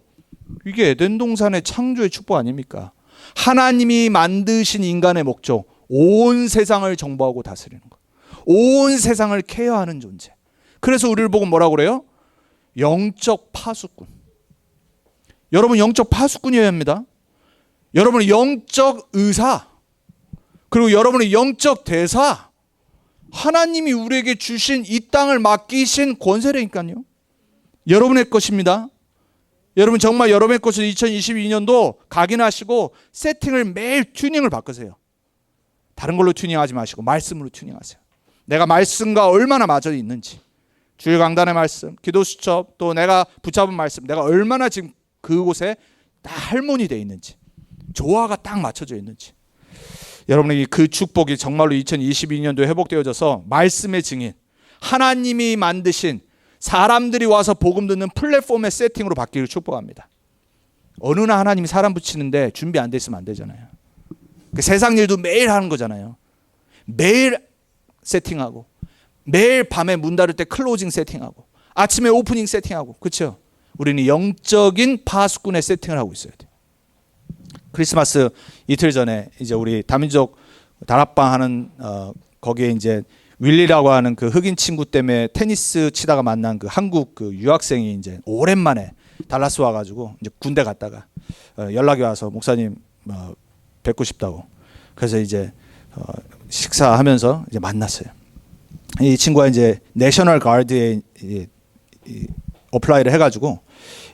이게 에덴 동산의 창조의 축복 아닙니까? 하나님이 만드신 인간의 목적, 온 세상을 정복하고 다스리는 것, 온 세상을 케어하는 존재. 그래서 우리를 보고 뭐라고 그래요? 영적 파수꾼. 여러분 영적 파수꾼이어야 합니다. 여러분의 영적 의사, 그리고 여러분의 영적 대사, 하나님이 우리에게 주신 이 땅을 맡기신 권세라니까요. 여러분의 것입니다. 여러분 정말 여러분의 것을 2022년도 각인하시고 세팅을 매일 튜닝을 바꾸세요. 다른 걸로 튜닝하지 마시고 말씀으로 튜닝하세요. 내가 말씀과 얼마나 맞아 있는지, 주일 강단의 말씀, 기도 수첩, 또 내가 붙잡은 말씀, 내가 얼마나 지금 그곳에 다 할몬이 되어 있는지, 조화가 딱 맞춰져 있는지, 여러분에게 그 축복이 정말로 2022년도에 회복되어져서 말씀의 증인, 하나님이 만드신 사람들이 와서 복음 듣는 플랫폼의 세팅으로 바뀌기를 축복합니다. 어느 날 하나님이 사람 붙이는데 준비 안 돼 있으면 안 되잖아요. 그 세상 일도 매일 하는 거잖아요. 매일 세팅하고, 매일 밤에 문 닫을 때 클로징 세팅하고, 아침에 오프닝 세팅하고, 그렇죠? 우리는 영적인 파수꾼의 세팅을 하고 있어야 돼요. 크리스마스 이틀 전에 이제 우리 다민족 다락방 하는 거기에 이제 윌리라고 하는 그 흑인 친구 때문에 테니스 치다가 만난 그 한국 그 유학생이 이제 오랜만에 달라스 와가지고 이제 군대 갔다가 연락이 와서 목사님 뵙고 싶다고. 그래서 이제 식사하면서 이제 만났어요. 이 친구가 이제 내셔널 가드에 어플라이를 해가지고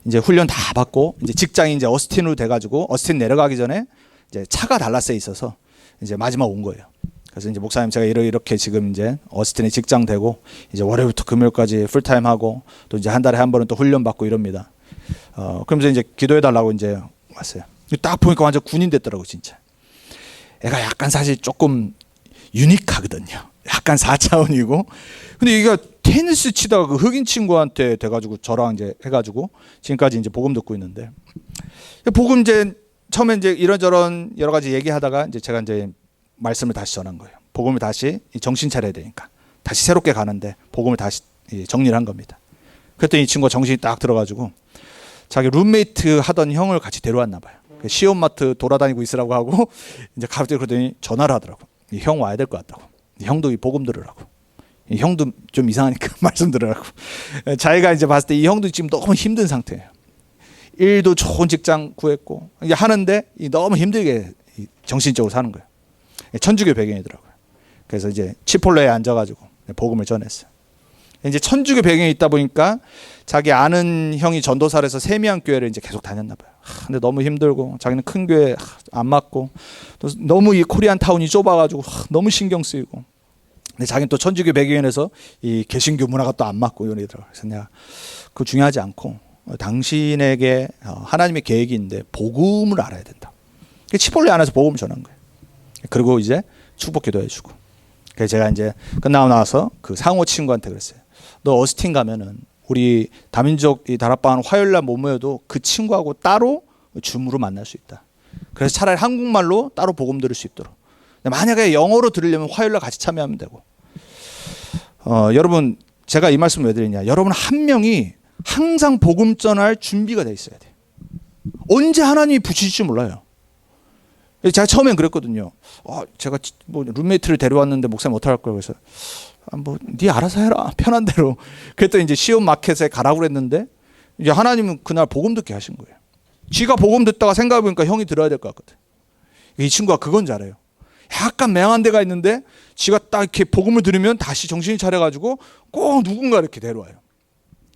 이제 훈련 다 받고 이제 직장이 이제 어스틴으로 돼가지고 어스틴 내려가기 전에 이제 차가 달라스에 있어서 이제 마지막 온 거예요. 그래서 이제 목사님 제가 이렇게 지금 이제 어스틴에 직장 되고 이제 월요일부터 금요일까지 풀타임 하고 또 이제 한 달에 한 번은 또 훈련 받고 이럽니다. 그러면서 이제 기도해 달라고 이제 왔어요. 딱 보니까 완전 군인 됐더라고 진짜. 애가 약간 사실 조금 유니크하거든요. 약간 4차원이고. 근데 얘가 테니스 치다가 그 흑인 친구한테 돼가지고 저랑 이제 해가지고 지금까지 이제 복음 듣고 있는데, 복음 이제 처음에 이제 이런저런 여러 가지 얘기하다가 이제 제가 이제 말씀을 다시 전한 거예요. 복음을 다시 정신 차려야 되니까 다시 새롭게 가는데 복음을 다시 정리를 한 겁니다. 그랬더니 이 친구가 정신이 딱 들어가지고 자기 룸메이트 하던 형을 같이 데려왔나 봐요. 시온마트 돌아다니고 있으라고 하고 이제 갑자기 그러더니 전화를 하더라고. 이 형 와야 될 것 같다고. 이 형도 이 복음 들으라고. 이 형도 좀 이상하니까 말씀 들으라고. 자기가 이제 봤을 때 이 형도 지금 너무 힘든 상태예요. 일도 좋은 직장 구했고 이제 하는데 너무 힘들게 정신적으로 사는 거예요. 천주교 배경이더라고요. 그래서 이제 치폴레에 앉아가지고 복음을 전했어요. 이제 천주교 배경이 있다 보니까 자기 아는 형이 전도사를 해서 세미안 교회를 이제 계속 다녔나 봐요. 근데 너무 힘들고 자기는 큰 교회 안 맞고 또 너무 이 코리안 타운이 좁아가지고 너무 신경 쓰이고. 근데 자기는 또 천주교 배경에서 이 개신교 문화가 또 안 맞고 이러더라고요. 그래서 내가 그거 중요하지 않고 당신에게 하나님의 계획이 있는데 복음을 알아야 된다. 치폴레 안에서 복음을 전한 거예요. 그리고 이제 축복 기도해주고. 그래서 제가 이제 끝나고 나서 그 상호 친구한테 그랬어요. 너 어스틴 가면은 우리 다민족 이 다락방 화요일날 못 모여도 그 친구하고 따로 줌으로 만날 수 있다. 그래서 차라리 한국말로 따로 복음 들을 수 있도록. 만약에 영어로 들으려면 화요일날 같이 참여하면 되고. 여러분 제가 이 말씀 왜 드리냐? 여러분 한 명이 항상 복음 전할 준비가 돼 있어야 돼. 언제 하나님이 부치실지 몰라요. 제가 처음엔 그랬거든요. 제가 뭐 룸메이트를 데려왔는데 목사님 어떡할 거예요? 그래서 뭐 네 알아서 해라 편한 대로. 그랬더니 이제 시온 마켓에 가라고 그랬는데 이제 하나님은 그날 복음 듣게 하신 거예요. 지가 복음 듣다가 생각해 보니까 형이 들어야 될 것 같거든. 이 친구가 그건 잘해요. 약간 맹한 데가 있는데 지가 딱 이렇게 복음을 들으면 다시 정신이 차려가지고 꼭 누군가 이렇게 데려와요.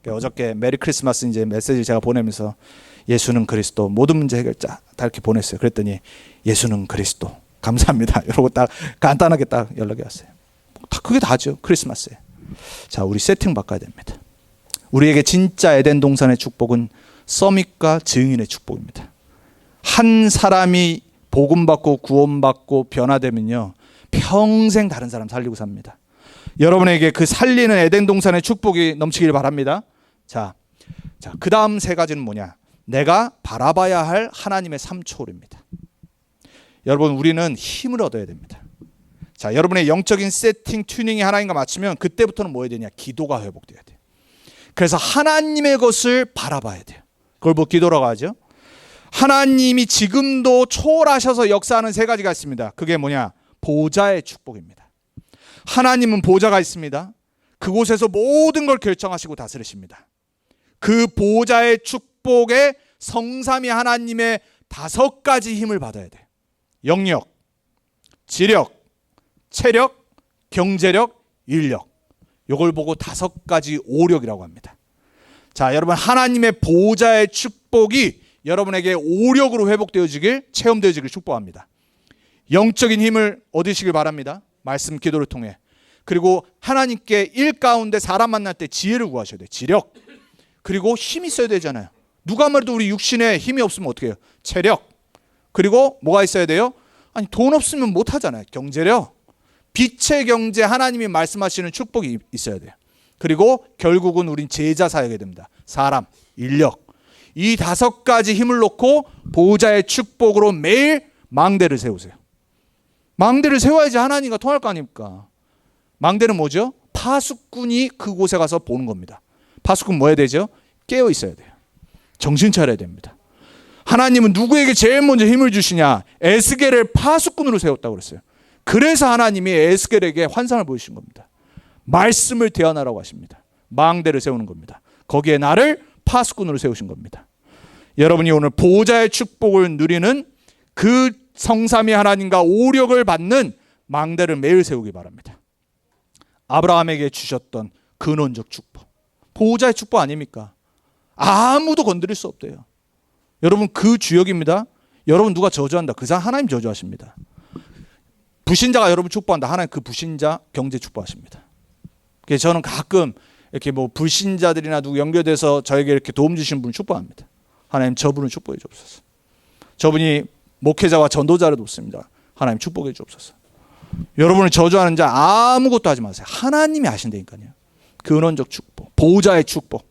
어저께 메리 크리스마스 이제 메시지 제가 보내면서 예수는 그리스도 모든 문제 해결자 다 이렇게 보냈어요. 그랬더니 예수는 그리스도 감사합니다. 이러고 딱 간단하게 딱 연락이 왔어요. 다 그게 다죠. 크리스마스에. 자, 우리 세팅 바꿔야 됩니다. 우리에게 진짜 에덴 동산의 축복은 서밋과 증인의 축복입니다. 한 사람이 복음받고 구원받고 변화되면요 평생 다른 사람 살리고 삽니다. 여러분에게 그 살리는 에덴 동산의 축복이 넘치길 바랍니다. 자, 그 다음 세 가지는 뭐냐? 내가 바라봐야 할 하나님의 삼초월입니다. 여러분 우리는 힘을 얻어야 됩니다. 자, 여러분의 영적인 세팅 튜닝이 하나님과 맞추면 그때부터는 뭐 해야 되냐? 기도가 회복돼야 돼요. 그래서 하나님의 것을 바라봐야 돼요. 그걸 뭐 기도라고 하죠? 하나님이 지금도 초월하셔서 역사하는 세 가지가 있습니다. 그게 뭐냐? 보좌의 축복입니다. 하나님은 보좌가 있습니다. 그곳에서 모든 걸 결정하시고 다스리십니다. 그 보좌의 축복에 성삼위 하나님의 5가지 힘을 받아야 돼. 영력, 지력, 체력, 경제력, 인력. 이걸 보고 5가지 오력이라고 합니다. 자, 여러분 하나님의 보좌의 축복이 여러분에게 오력으로 회복되어지길, 체험되어지길 축복합니다. 영적인 힘을 얻으시길 바랍니다. 말씀 기도를 통해. 그리고 하나님께 일 가운데 사람 만날 때 지혜를 구하셔야 돼요. 지력. 그리고 힘이 있어야 되잖아요. 누가 말해도 우리 육신에 힘이 없으면 어떻게 해요? 체력. 그리고 뭐가 있어야 돼요? 아니 돈 없으면 못 하잖아요. 경제력. 빛의 경제 하나님이 말씀하시는 축복이 있어야 돼요. 그리고 결국은 우린 제자 사역이 됩니다. 사람, 인력. 이 5가지 힘을 놓고 보좌의 축복으로 매일 망대를 세우세요. 망대를 세워야지 하나님과 통할 거 아닙니까? 망대는 뭐죠? 파수꾼이 그곳에 가서 보는 겁니다. 파수꾼 뭐 해야 되죠? 깨어 있어야 돼요. 정신 차려야 됩니다. 하나님은 누구에게 제일 먼저 힘을 주시냐? 에스겔을 파수꾼으로 세웠다고 그랬어요. 그래서 하나님이 에스겔에게 환상을 보여주신 겁니다. 말씀을 대언하라고 하십니다. 망대를 세우는 겁니다. 거기에 나를 파수꾼으로 세우신 겁니다. 여러분이 오늘 보좌의 축복을 누리는 그 성삼위 하나님과 오력을 받는 망대를 매일 세우기 바랍니다. 아브라함에게 주셨던 근원적 축복. 보좌의 축복 아닙니까? 아무도 건드릴 수 없대요. 여러분 그 주역입니다. 여러분 누가 저주한다. 그 사람 하나님 저주하십니다. 불신자가 여러분 축복한다. 하나님 그 불신자 경제 축복하십니다. 그래서 저는 가끔 이렇게 뭐 불신자들이나 누구 연결돼서 저에게 이렇게 도움 주신 분 축복합니다. 하나님 저분을 축복해 주옵소서. 저분이 목회자와 전도자를 돕습니다. 하나님 축복해 주옵소서. 여러분을 저주하는 자 아무것도 하지 마세요. 하나님이 하신다니까요. 근원적 축복, 보호자의 축복.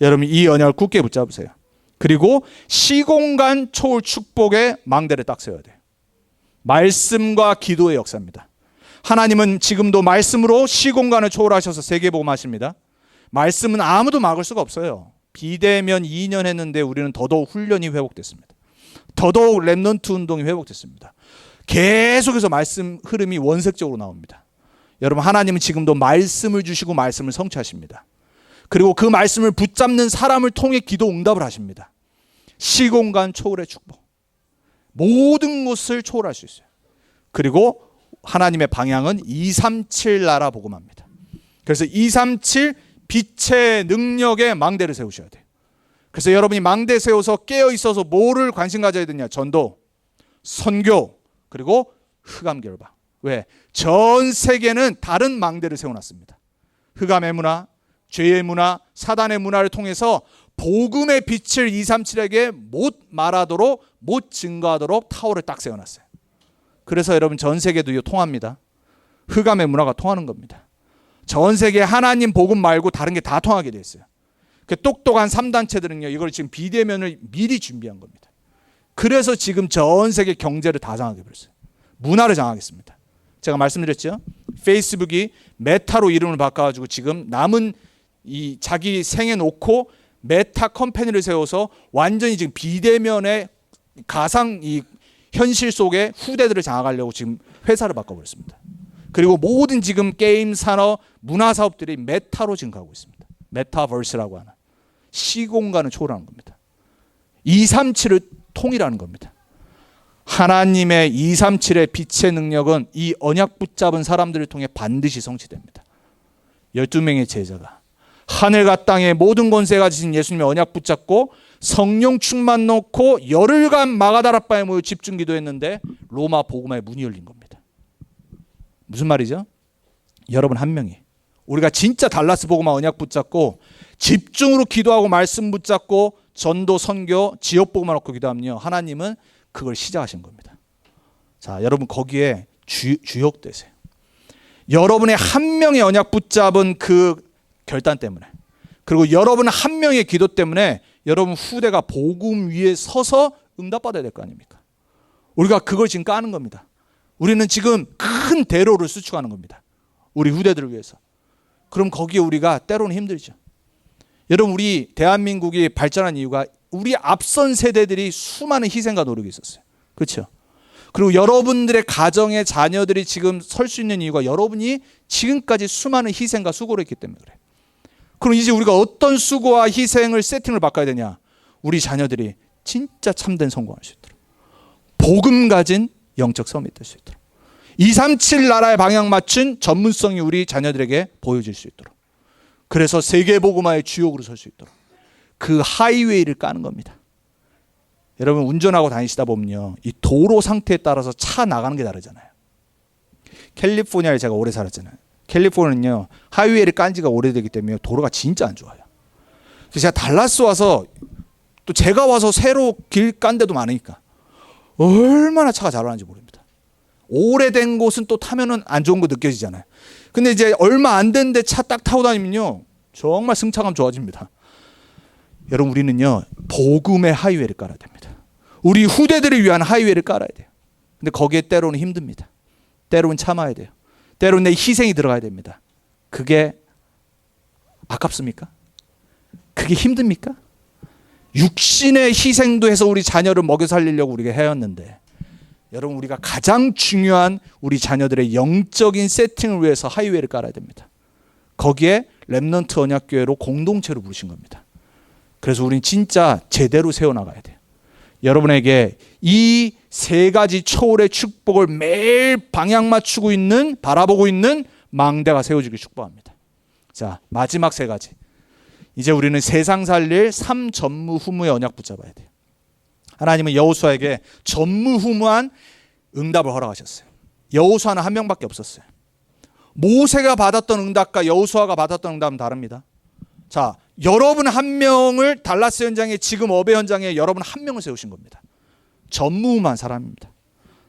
여러분 이 언약을 굳게 붙잡으세요. 그리고 시공간 초월 축복의 망대를 딱 세워야 돼요. 말씀과 기도의 역사입니다. 하나님은 지금도 말씀으로 시공간을 초월하셔서 세계복음하십니다. 말씀은 아무도 막을 수가 없어요. 비대면 2년 했는데 우리는 더더욱 훈련이 회복됐습니다. 더더욱 랩넌트 운동이 회복됐습니다. 계속해서 말씀 흐름이 원색적으로 나옵니다. 여러분 하나님은 지금도 말씀을 주시고 말씀을 성취하십니다. 그리고 그 말씀을 붙잡는 사람을 통해 기도 응답을 하십니다. 시공간 초월의 축복. 모든 것을 초월할 수 있어요. 그리고 하나님의 방향은 237 나라 복음합니다. 그래서 237 빛의 능력의 망대를 세우셔야 돼요. 그래서 여러분이 망대 세워서 깨어 있어서 뭐를 관심 가져야 되냐? 전도, 선교, 그리고 흑암 결방. 왜? 전 세계는 다른 망대를 세워놨습니다. 흑암의 문화, 죄의 문화, 사단의 문화를 통해서 복음의 빛을 237에게 못 말하도록, 못 증거하도록 타워를 딱 세워놨어요. 그래서 여러분 전 세계도 통합니다. 흑암의 문화가 통하는 겁니다. 전 세계 하나님 복음 말고 다른 게 다 통하게 돼 있어요. 그 똑똑한 3단체들은요, 이걸 지금 비대면을 미리 준비한 겁니다. 그래서 지금 전 세계 경제를 다 장악해 버렸어요. 문화를 장악했습니다. 제가 말씀드렸죠. 페이스북이 메타로 이름을 바꿔가지고 지금 남은 이 자기 생애 놓고 메타 컴퍼니를 세워서 완전히 지금 비대면의 가상 이 현실 속에 후대들을 장악하려고 지금 회사를 바꿔버렸습니다. 그리고 모든 지금 게임 산업, 문화 사업들이 메타로 지금 가고 있습니다. 메타버스라고 하는 시공간을 초월하는 겁니다. 237을 통일하는 겁니다. 하나님의 237의 빛의 능력은 이 언약 붙잡은 사람들을 통해 반드시 성취됩니다. 12명의 제자가 하늘과 땅의 모든 권세가 지신 예수님의 언약 붙잡고 성령 충만 넣고 열흘간 마가다라바에 모여 집중 기도했는데 로마 복음화의 문이 열린 겁니다. 무슨 말이죠? 여러분 한 명이 우리가 진짜 달라스 복음화 언약 붙잡고 집중으로 기도하고 말씀 붙잡고 전도 선교 지역 복음화 놓고 기도하면요, 하나님은 그걸 시작하신 겁니다. 자, 여러분 거기에 주역되세요. 여러분의 한 명의 언약 붙잡은 그 결단 때문에, 그리고 여러분 한 명의 기도 때문에 여러분 후대가 복음 위에 서서 응답받아야 될 거 아닙니까? 우리가 그걸 지금 까는 겁니다. 우리는 지금 큰 대로를 수축하는 겁니다. 우리 후대들을 위해서. 그럼 거기에 우리가 때로는 힘들죠. 여러분 우리 대한민국이 발전한 이유가 우리 앞선 세대들이 수많은 희생과 노력이 있었어요. 그렇죠? 그리고 여러분들의 가정의 자녀들이 지금 설 수 있는 이유가 여러분이 지금까지 수많은 희생과 수고를 했기 때문에 그래요. 그럼 이제 우리가 어떤 수고와 희생을 세팅을 바꿔야 되냐? 우리 자녀들이 진짜 참된 성공할 수 있도록, 복음 가진 영적 섬이 될 수 있도록, 237 나라의 방향 맞춘 전문성이 우리 자녀들에게 보여질 수 있도록, 그래서 세계 복음화의 주역으로 설 수 있도록 그 하이웨이를 까는 겁니다. 여러분 운전하고 다니시다 보면요, 이 도로 상태에 따라서 차 나가는 게 다르잖아요. 캘리포니아에 제가 오래 살았잖아요. 캘리포니아는요 하이웨이를 깐 지가 오래되기 때문에 도로가 진짜 안 좋아요. 그래서 제가 달라스 와서 또 제가 와서 새로 길 깐 데도 많으니까 얼마나 차가 잘 나가는지 모릅니다. 오래된 곳은 또 타면은 안 좋은 거 느껴지잖아요. 근데 이제 얼마 안 됐는데 차 딱 타고 다니면요 정말 승차감 좋아집니다. 여러분 우리는요 복음의 하이웨이를 깔아야 됩니다. 우리 후대들을 위한 하이웨이를 깔아야 돼요. 근데 거기에 때로는 힘듭니다. 때로는 참아야 돼요. 때로는 내 희생이 들어가야 됩니다. 그게 아깝습니까? 그게 힘듭니까? 육신의 희생도 해서 우리 자녀를 먹여 살리려고 우리가 해왔는데, 여러분 우리가 가장 중요한 우리 자녀들의 영적인 세팅을 위해서 하이웨이를 깔아야 됩니다. 거기에 렘넌트 언약교회로 공동체로 부르신 겁니다. 그래서 우리는 진짜 제대로 세워나가야 돼요. 여러분에게 이 세 가지 초월의 축복을 매일 방향 맞추고 있는, 바라보고 있는 망대가 세워지길 축복합니다. 자, 마지막 세 가지. 이제 우리는 세상 살릴 3전무후무의 언약 붙잡아야 돼요. 하나님은 여호수아에게 전무후무한 응답을 허락하셨어요. 여호수아는 한 명밖에 없었어요. 모세가 받았던 응답과 여호수아가 받았던 응답은 다릅니다. 자, 여러분 한 명을 달라스 현장에, 지금 어베 현장에 여러분 한 명을 세우신 겁니다. 전무후무한 사람입니다.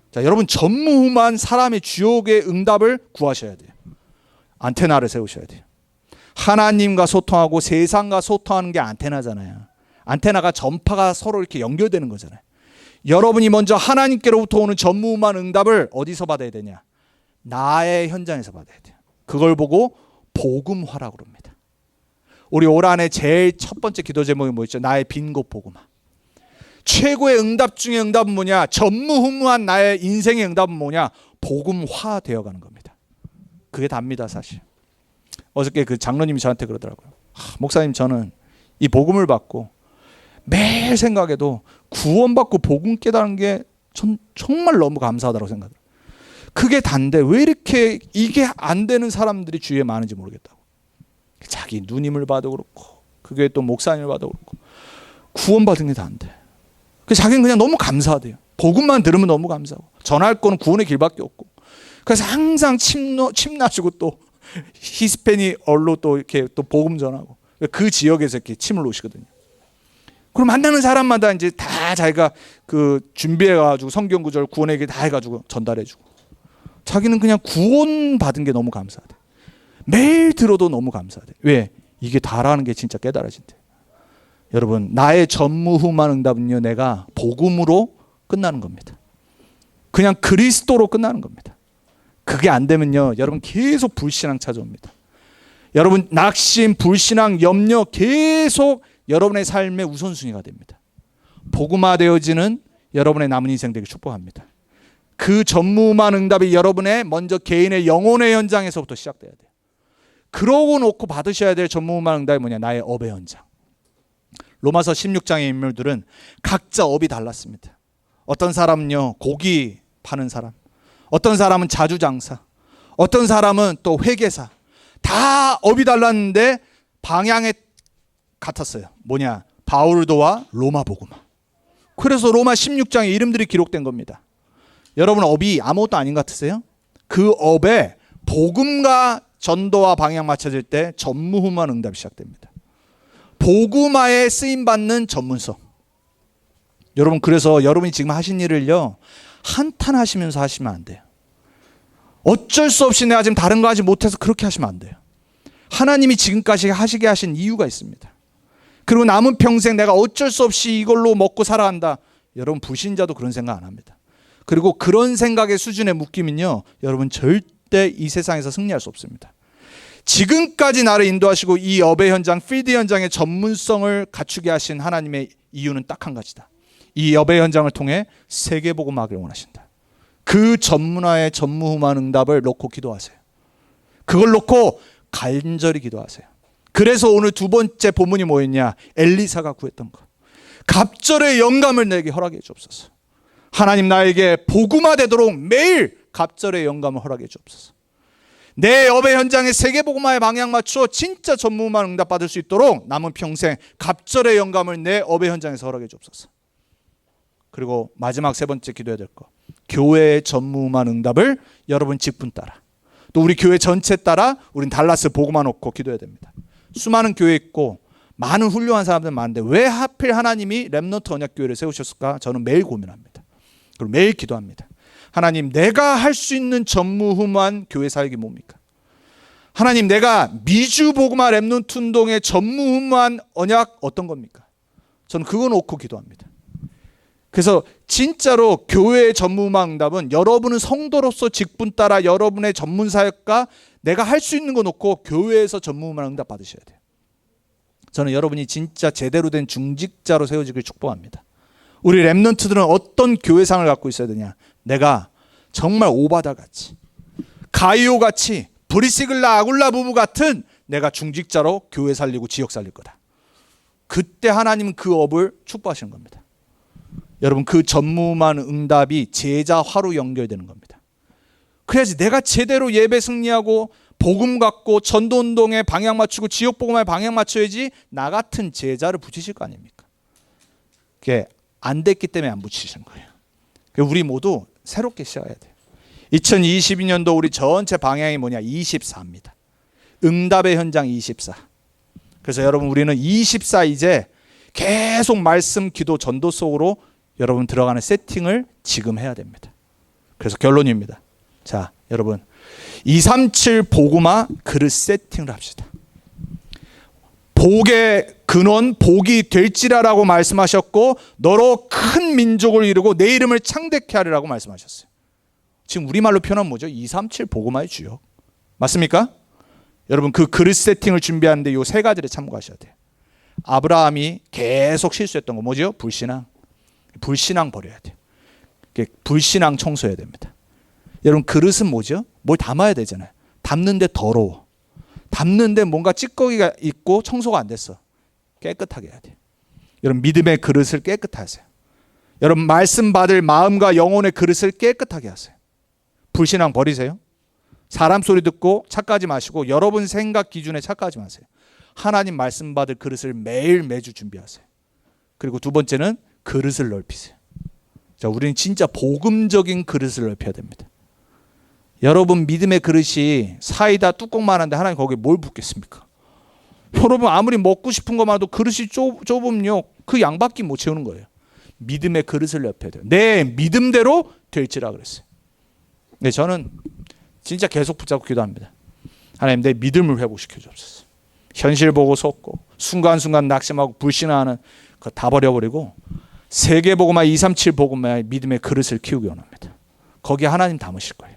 자, 여러분 전무후무한 사람의 주역의 응답을 구하셔야 돼요. 안테나를 세우셔야 돼요. 하나님과 소통하고 세상과 소통하는 게 안테나잖아요. 안테나가 전파가 서로 이렇게 연결되는 거잖아요. 여러분이 먼저 하나님께로부터 오는 전무후무한 응답을 어디서 받아야 되냐? 나의 현장에서 받아야 돼요. 그걸 보고 복음화라고 그럽니다. 우리 올 한해 제일 첫 번째 기도 제목이 뭐였죠? 나의 빈곳 복음화. 최고의 응답 중에 응답은 뭐냐? 전무후무한 나의 인생의 응답은 뭐냐? 복음화 되어가는 겁니다. 그게 답니다, 사실. 어저께 그 장로님이 저한테 그러더라고요. 목사님, 저는 이 복음을 받고 매일 생각해도 구원받고 복음 깨달은 게 전 정말 너무 감사하다고 생각해요. 그게 단데 왜 이렇게 이게 안 되는 사람들이 주위에 많은지 모르겠다고. 자기 누님을 봐도 그렇고 그 교회 또 목사님을 봐도 그렇고 구원받은 게 다 안 돼. 그래서 자기는 그냥 너무 감사하대요. 복음만 들으면 너무 감사하고 전할 거는 구원의 길밖에 없고. 그래서 항상 침 나시고 또 히스패니어로 또 이렇게 또 복음 전하고 그 지역에서 이렇게 침을 놓으시거든요. 그럼 만나는 사람마다 이제 다 자기가 그 준비해가지고 성경 구절 구원의 길 다 해가지고 전달해주고 자기는 그냥 구원받은 게 너무 감사하대. 매일 들어도 너무 감사하대. 왜? 이게 다라는 게 진짜 깨달아진대. 여러분 나의 전무후무한 응답은요 내가 복음으로 끝나는 겁니다. 그냥 그리스도로 끝나는 겁니다. 그게 안 되면요 여러분 계속 불신앙 찾아옵니다. 여러분 낙심, 불신앙, 염려 계속 여러분의 삶의 우선순위가 됩니다. 복음화되어지는 여러분의 남은 인생 되길 축복합니다. 그 전무후무한 응답이 여러분의 먼저 개인의 영혼의 현장에서부터 시작돼야 돼요. 그러고 놓고 받으셔야 될 전무후무한 응답이 뭐냐? 나의 업의 현장. 로마서 16장의 인물들은 각자 업이 달랐습니다. 어떤 사람은요 고기 파는 사람, 어떤 사람은 자주장사, 어떤 사람은 또 회계사. 다 업이 달랐는데 방향에 같았어요. 뭐냐? 바울도와 로마 복음화. 그래서 로마 16장에 이름들이 기록된 겁니다. 여러분 업이 아무것도 아닌 것 같으세요? 그 업에 복음과 전도와 방향 맞춰질 때 전무후무한 응답이 시작됩니다. 복음화에 쓰임받는 전문성. 여러분 그래서 여러분이 지금 하신 일을요 한탄하시면서 하시면 안 돼요. 어쩔 수 없이 내가 지금 다른 거 하지 못해서 그렇게 하시면 안 돼요. 하나님이 지금까지 하시게 하신 이유가 있습니다. 그리고 남은 평생 내가 어쩔 수 없이 이걸로 먹고 살아간다. 여러분 불신자도 그런 생각 안 합니다. 그리고 그런 생각의 수준에 묶이면요 여러분 절대 이 세상에서 승리할 수 없습니다. 지금까지 나를 인도하시고 이 업의 현장, 필드 현장의 전문성을 갖추게 하신 하나님의 이유는 딱 한 가지다. 이 업의 현장을 통해 세계복음화를 원하신다. 그 전문화의 전무후무한 응답을 놓고 기도하세요. 그걸 놓고 간절히 기도하세요. 그래서 오늘 두 번째 본문이 뭐였냐? 엘리사가 구했던 것. 갑절의 영감을 내게 허락해 주옵소서. 하나님 나에게 복음화되도록 매일 갑절의 영감을 허락해 주옵소서. 내 업의 현장에 세계복음화의 방향 맞춰 진짜 전무후무한 응답 받을 수 있도록 남은 평생 갑절의 영감을 내 업의 현장에서 허락해 주옵소서. 그리고 마지막 세 번째 기도해야 될 거. 교회의 전무후무한 응답을 여러분 직분 따라 또 우리 교회 전체 따라 우린 달라스 복음화 놓고 기도해야 됩니다. 수많은 교회 있고 많은 훌륭한 사람들 많은데 왜 하필 하나님이 렘넌트 언약교회를 세우셨을까? 저는 매일 고민합니다. 그리고 매일 기도합니다. 하나님 내가 할 수 있는 전무후무한 교회 사역이 뭡니까? 하나님 내가 미주 복음화 렘넌트 운동의 전무후무한 언약 어떤 겁니까? 저는 그거 놓고 기도합니다. 그래서 진짜로 교회의 전무후무한 응답은 여러분은 성도로서 직분 따라 여러분의 전문 사역과 내가 할 수 있는 거 놓고 교회에서 전무후무한 응답 받으셔야 돼요. 저는 여러분이 진짜 제대로 된 중직자로 세워지길 축복합니다. 우리 렘넌트들은 어떤 교회상을 갖고 있어야 되냐? 내가 정말 오바다같이 가이오같이 브리시글라 아굴라 부부 같은 내가 중직자로 교회 살리고 지역 살릴 거다. 그때 하나님은 그 업을 축복하시는 겁니다. 여러분 그 전무후무한 응답이 제자화로 연결되는 겁니다. 그래야지 내가 제대로 예배 승리하고 복음 갖고 전도운동에 방향 맞추고 지역복음에 방향 맞춰야지 나 같은 제자를 붙이실 거 아닙니까? 그게 안 됐기 때문에 안 붙이신 거예요. 우리 모두 새롭게 시작해야 돼요. 2022년도 우리 전체 방향이 뭐냐? 24입니다. 응답의 현장 24. 그래서 여러분 우리는 24 이제 계속 말씀, 기도, 전도 속으로 여러분 들어가는 세팅을 지금 해야 됩니다. 그래서 결론입니다. 자, 여러분 237 복음화 그릇 세팅을 합시다. 복의 근원 복이 될지라라고 말씀하셨고 너로 큰 민족을 이루고 내 이름을 창대케 하리라고 말씀하셨어요. 지금 우리말로 표현하면 뭐죠? 237 복음화의 주역. 맞습니까? 여러분 그 그릇 세팅을 준비하는데 이 세 가지를 참고하셔야 돼요. 아브라함이 계속 실수했던 거 뭐죠? 불신앙. 불신앙 버려야 돼요. 불신앙 청소해야 됩니다. 여러분 그릇은 뭐죠? 뭘 담아야 되잖아요. 담는데 더러워. 담는데 뭔가 찌꺼기가 있고 청소가 안 됐어. 깨끗하게 해야 돼요. 여러분 믿음의 그릇을 깨끗하게 하세요. 여러분 말씀 받을 마음과 영혼의 그릇을 깨끗하게 하세요. 불신앙 버리세요. 사람 소리 듣고 착각하지 마시고 여러분 생각 기준에 착각하지 마세요. 하나님 말씀 받을 그릇을 매일 매주 준비하세요. 그리고 두 번째는 그릇을 넓히세요. 자, 우리는 진짜 복음적인 그릇을 넓혀야 됩니다. 여러분 믿음의 그릇이 사이다 뚜껑만한데 하나님 거기에 뭘 붓겠습니까? 여러분 아무리 먹고 싶은 것만 해도 그릇이 좁으면요 그 양밖에 못 채우는 거예요. 믿음의 그릇을 넓혀야 돼요. 내 믿음대로 될지라 그랬어요. 네, 저는 진짜 계속 붙잡고 기도합니다. 하나님 내 믿음을 회복시켜 주옵소서. 현실 보고 속고 순간순간 낙심하고 불신하는 그거 다 버려버리고 세계복음화 237 복음화의 믿음의 그릇을 키우기 원합니다. 거기에 하나님 담으실 거예요.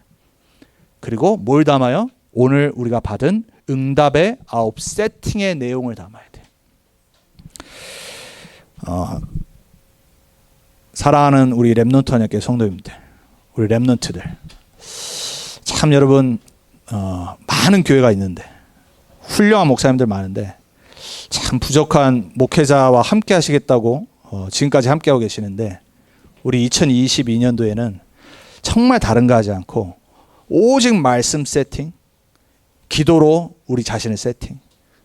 그리고 뭘 담아요? 오늘 우리가 받은 응답의 9 세팅의 내용을 담아야 돼요. 사랑하는 우리 렘넌트 언약궤 성도님들, 우리 렘넌트들, 참 여러분 많은 교회가 있는데 훌륭한 목사님들 많은데 참 부족한 목회자와 함께 하시겠다고 지금까지 함께하고 계시는데 우리 2022년도에는 정말 다른 거 하지 않고 오직 말씀 세팅, 기도로 우리 자신을 세팅,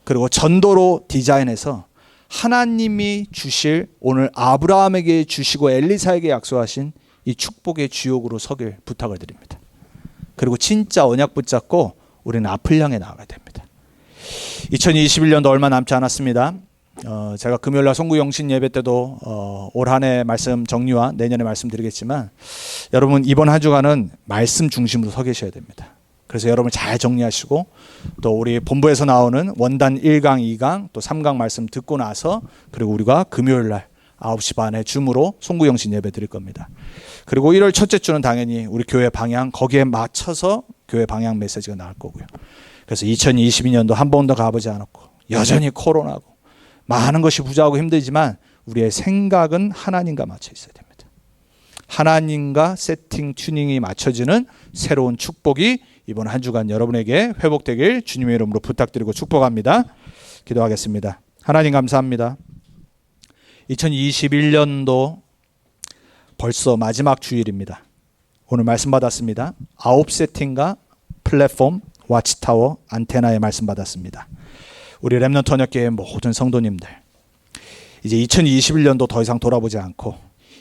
그리고 전도로 디자인해서 하나님이 주실 오늘 아브라함에게 주시고 엘리사에게 약속하신 이 축복의 주역으로 서길 부탁을 드립니다. 그리고 진짜 언약 붙잡고 우리는 앞을 향해 나아가야 됩니다. 2021년도 얼마 남지 않았습니다. 제가 금요일날 송구영신 예배 때도 올 한 해 말씀 정리와 내년에 말씀드리겠지만 여러분 이번 한 주간은 말씀 중심으로 서 계셔야 됩니다. 그래서 여러분 잘 정리하시고 또 우리 본부에서 나오는 원단 1강, 2강 또 3강 말씀 듣고 나서 그리고 우리가 금요일날 9시 반에 줌으로 송구영신 예배 드릴 겁니다. 그리고 1월 첫째 주는 당연히 우리 교회 방향 거기에 맞춰서 교회 방향 메시지가 나올 거고요. 그래서 2022년도 한 번도 가보지 않았고 여전히 코로나고 많은 것이 부족하고 힘들지만 우리의 생각은 하나님과 맞춰 있어야 됩니다. 하나님과 세팅 튜닝이 맞춰지는 새로운 축복이 이번 한 주간 여러분에게 회복되길 주님의 이름으로 부탁드리고 축복합니다. 기도하겠습니다. 하나님 감사합니다. 2021년도 벌써 마지막 주일입니다. 오늘 말씀 받았습니다. 9 세팅과 플랫폼, 와치타워, 안테나에 말씀 받았습니다. 우리 렘넌트 언약궤의 모든 성도님들 이제 2021년도 더 이상 돌아보지 않고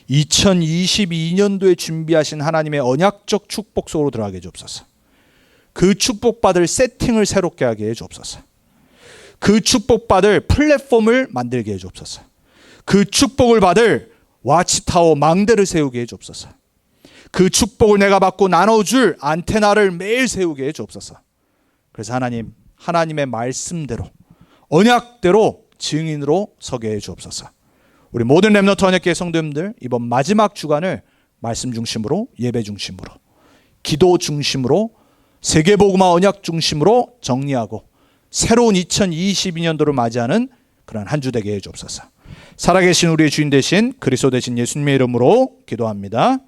2022년도에 준비하신 하나님의 언약적 축복 속으로 들어가게 해주옵소서. 그 축복받을 세팅을 새롭게 하게 해주옵소서. 그 축복받을 플랫폼을 만들게 해주옵소서. 그 축복을 받을 와치타워 망대를 세우게 해주옵소서. 그 축복을 내가 받고 나눠줄 안테나를 매일 세우게 해주옵소서. 그래서 하나님, 하나님의 말씀대로 언약대로 증인으로 서게 해주옵소서. 우리 모든 렘넌트 언약궤 성도님들 이번 마지막 주간을 말씀 중심으로, 예배 중심으로, 기도 중심으로, 세계복음화 언약 중심으로 정리하고 새로운 2022년도를 맞이하는 그런 한 주 되게 해주옵소서. 살아계신 우리의 주인 되신 그리스도 되신 예수님의 이름으로 기도합니다.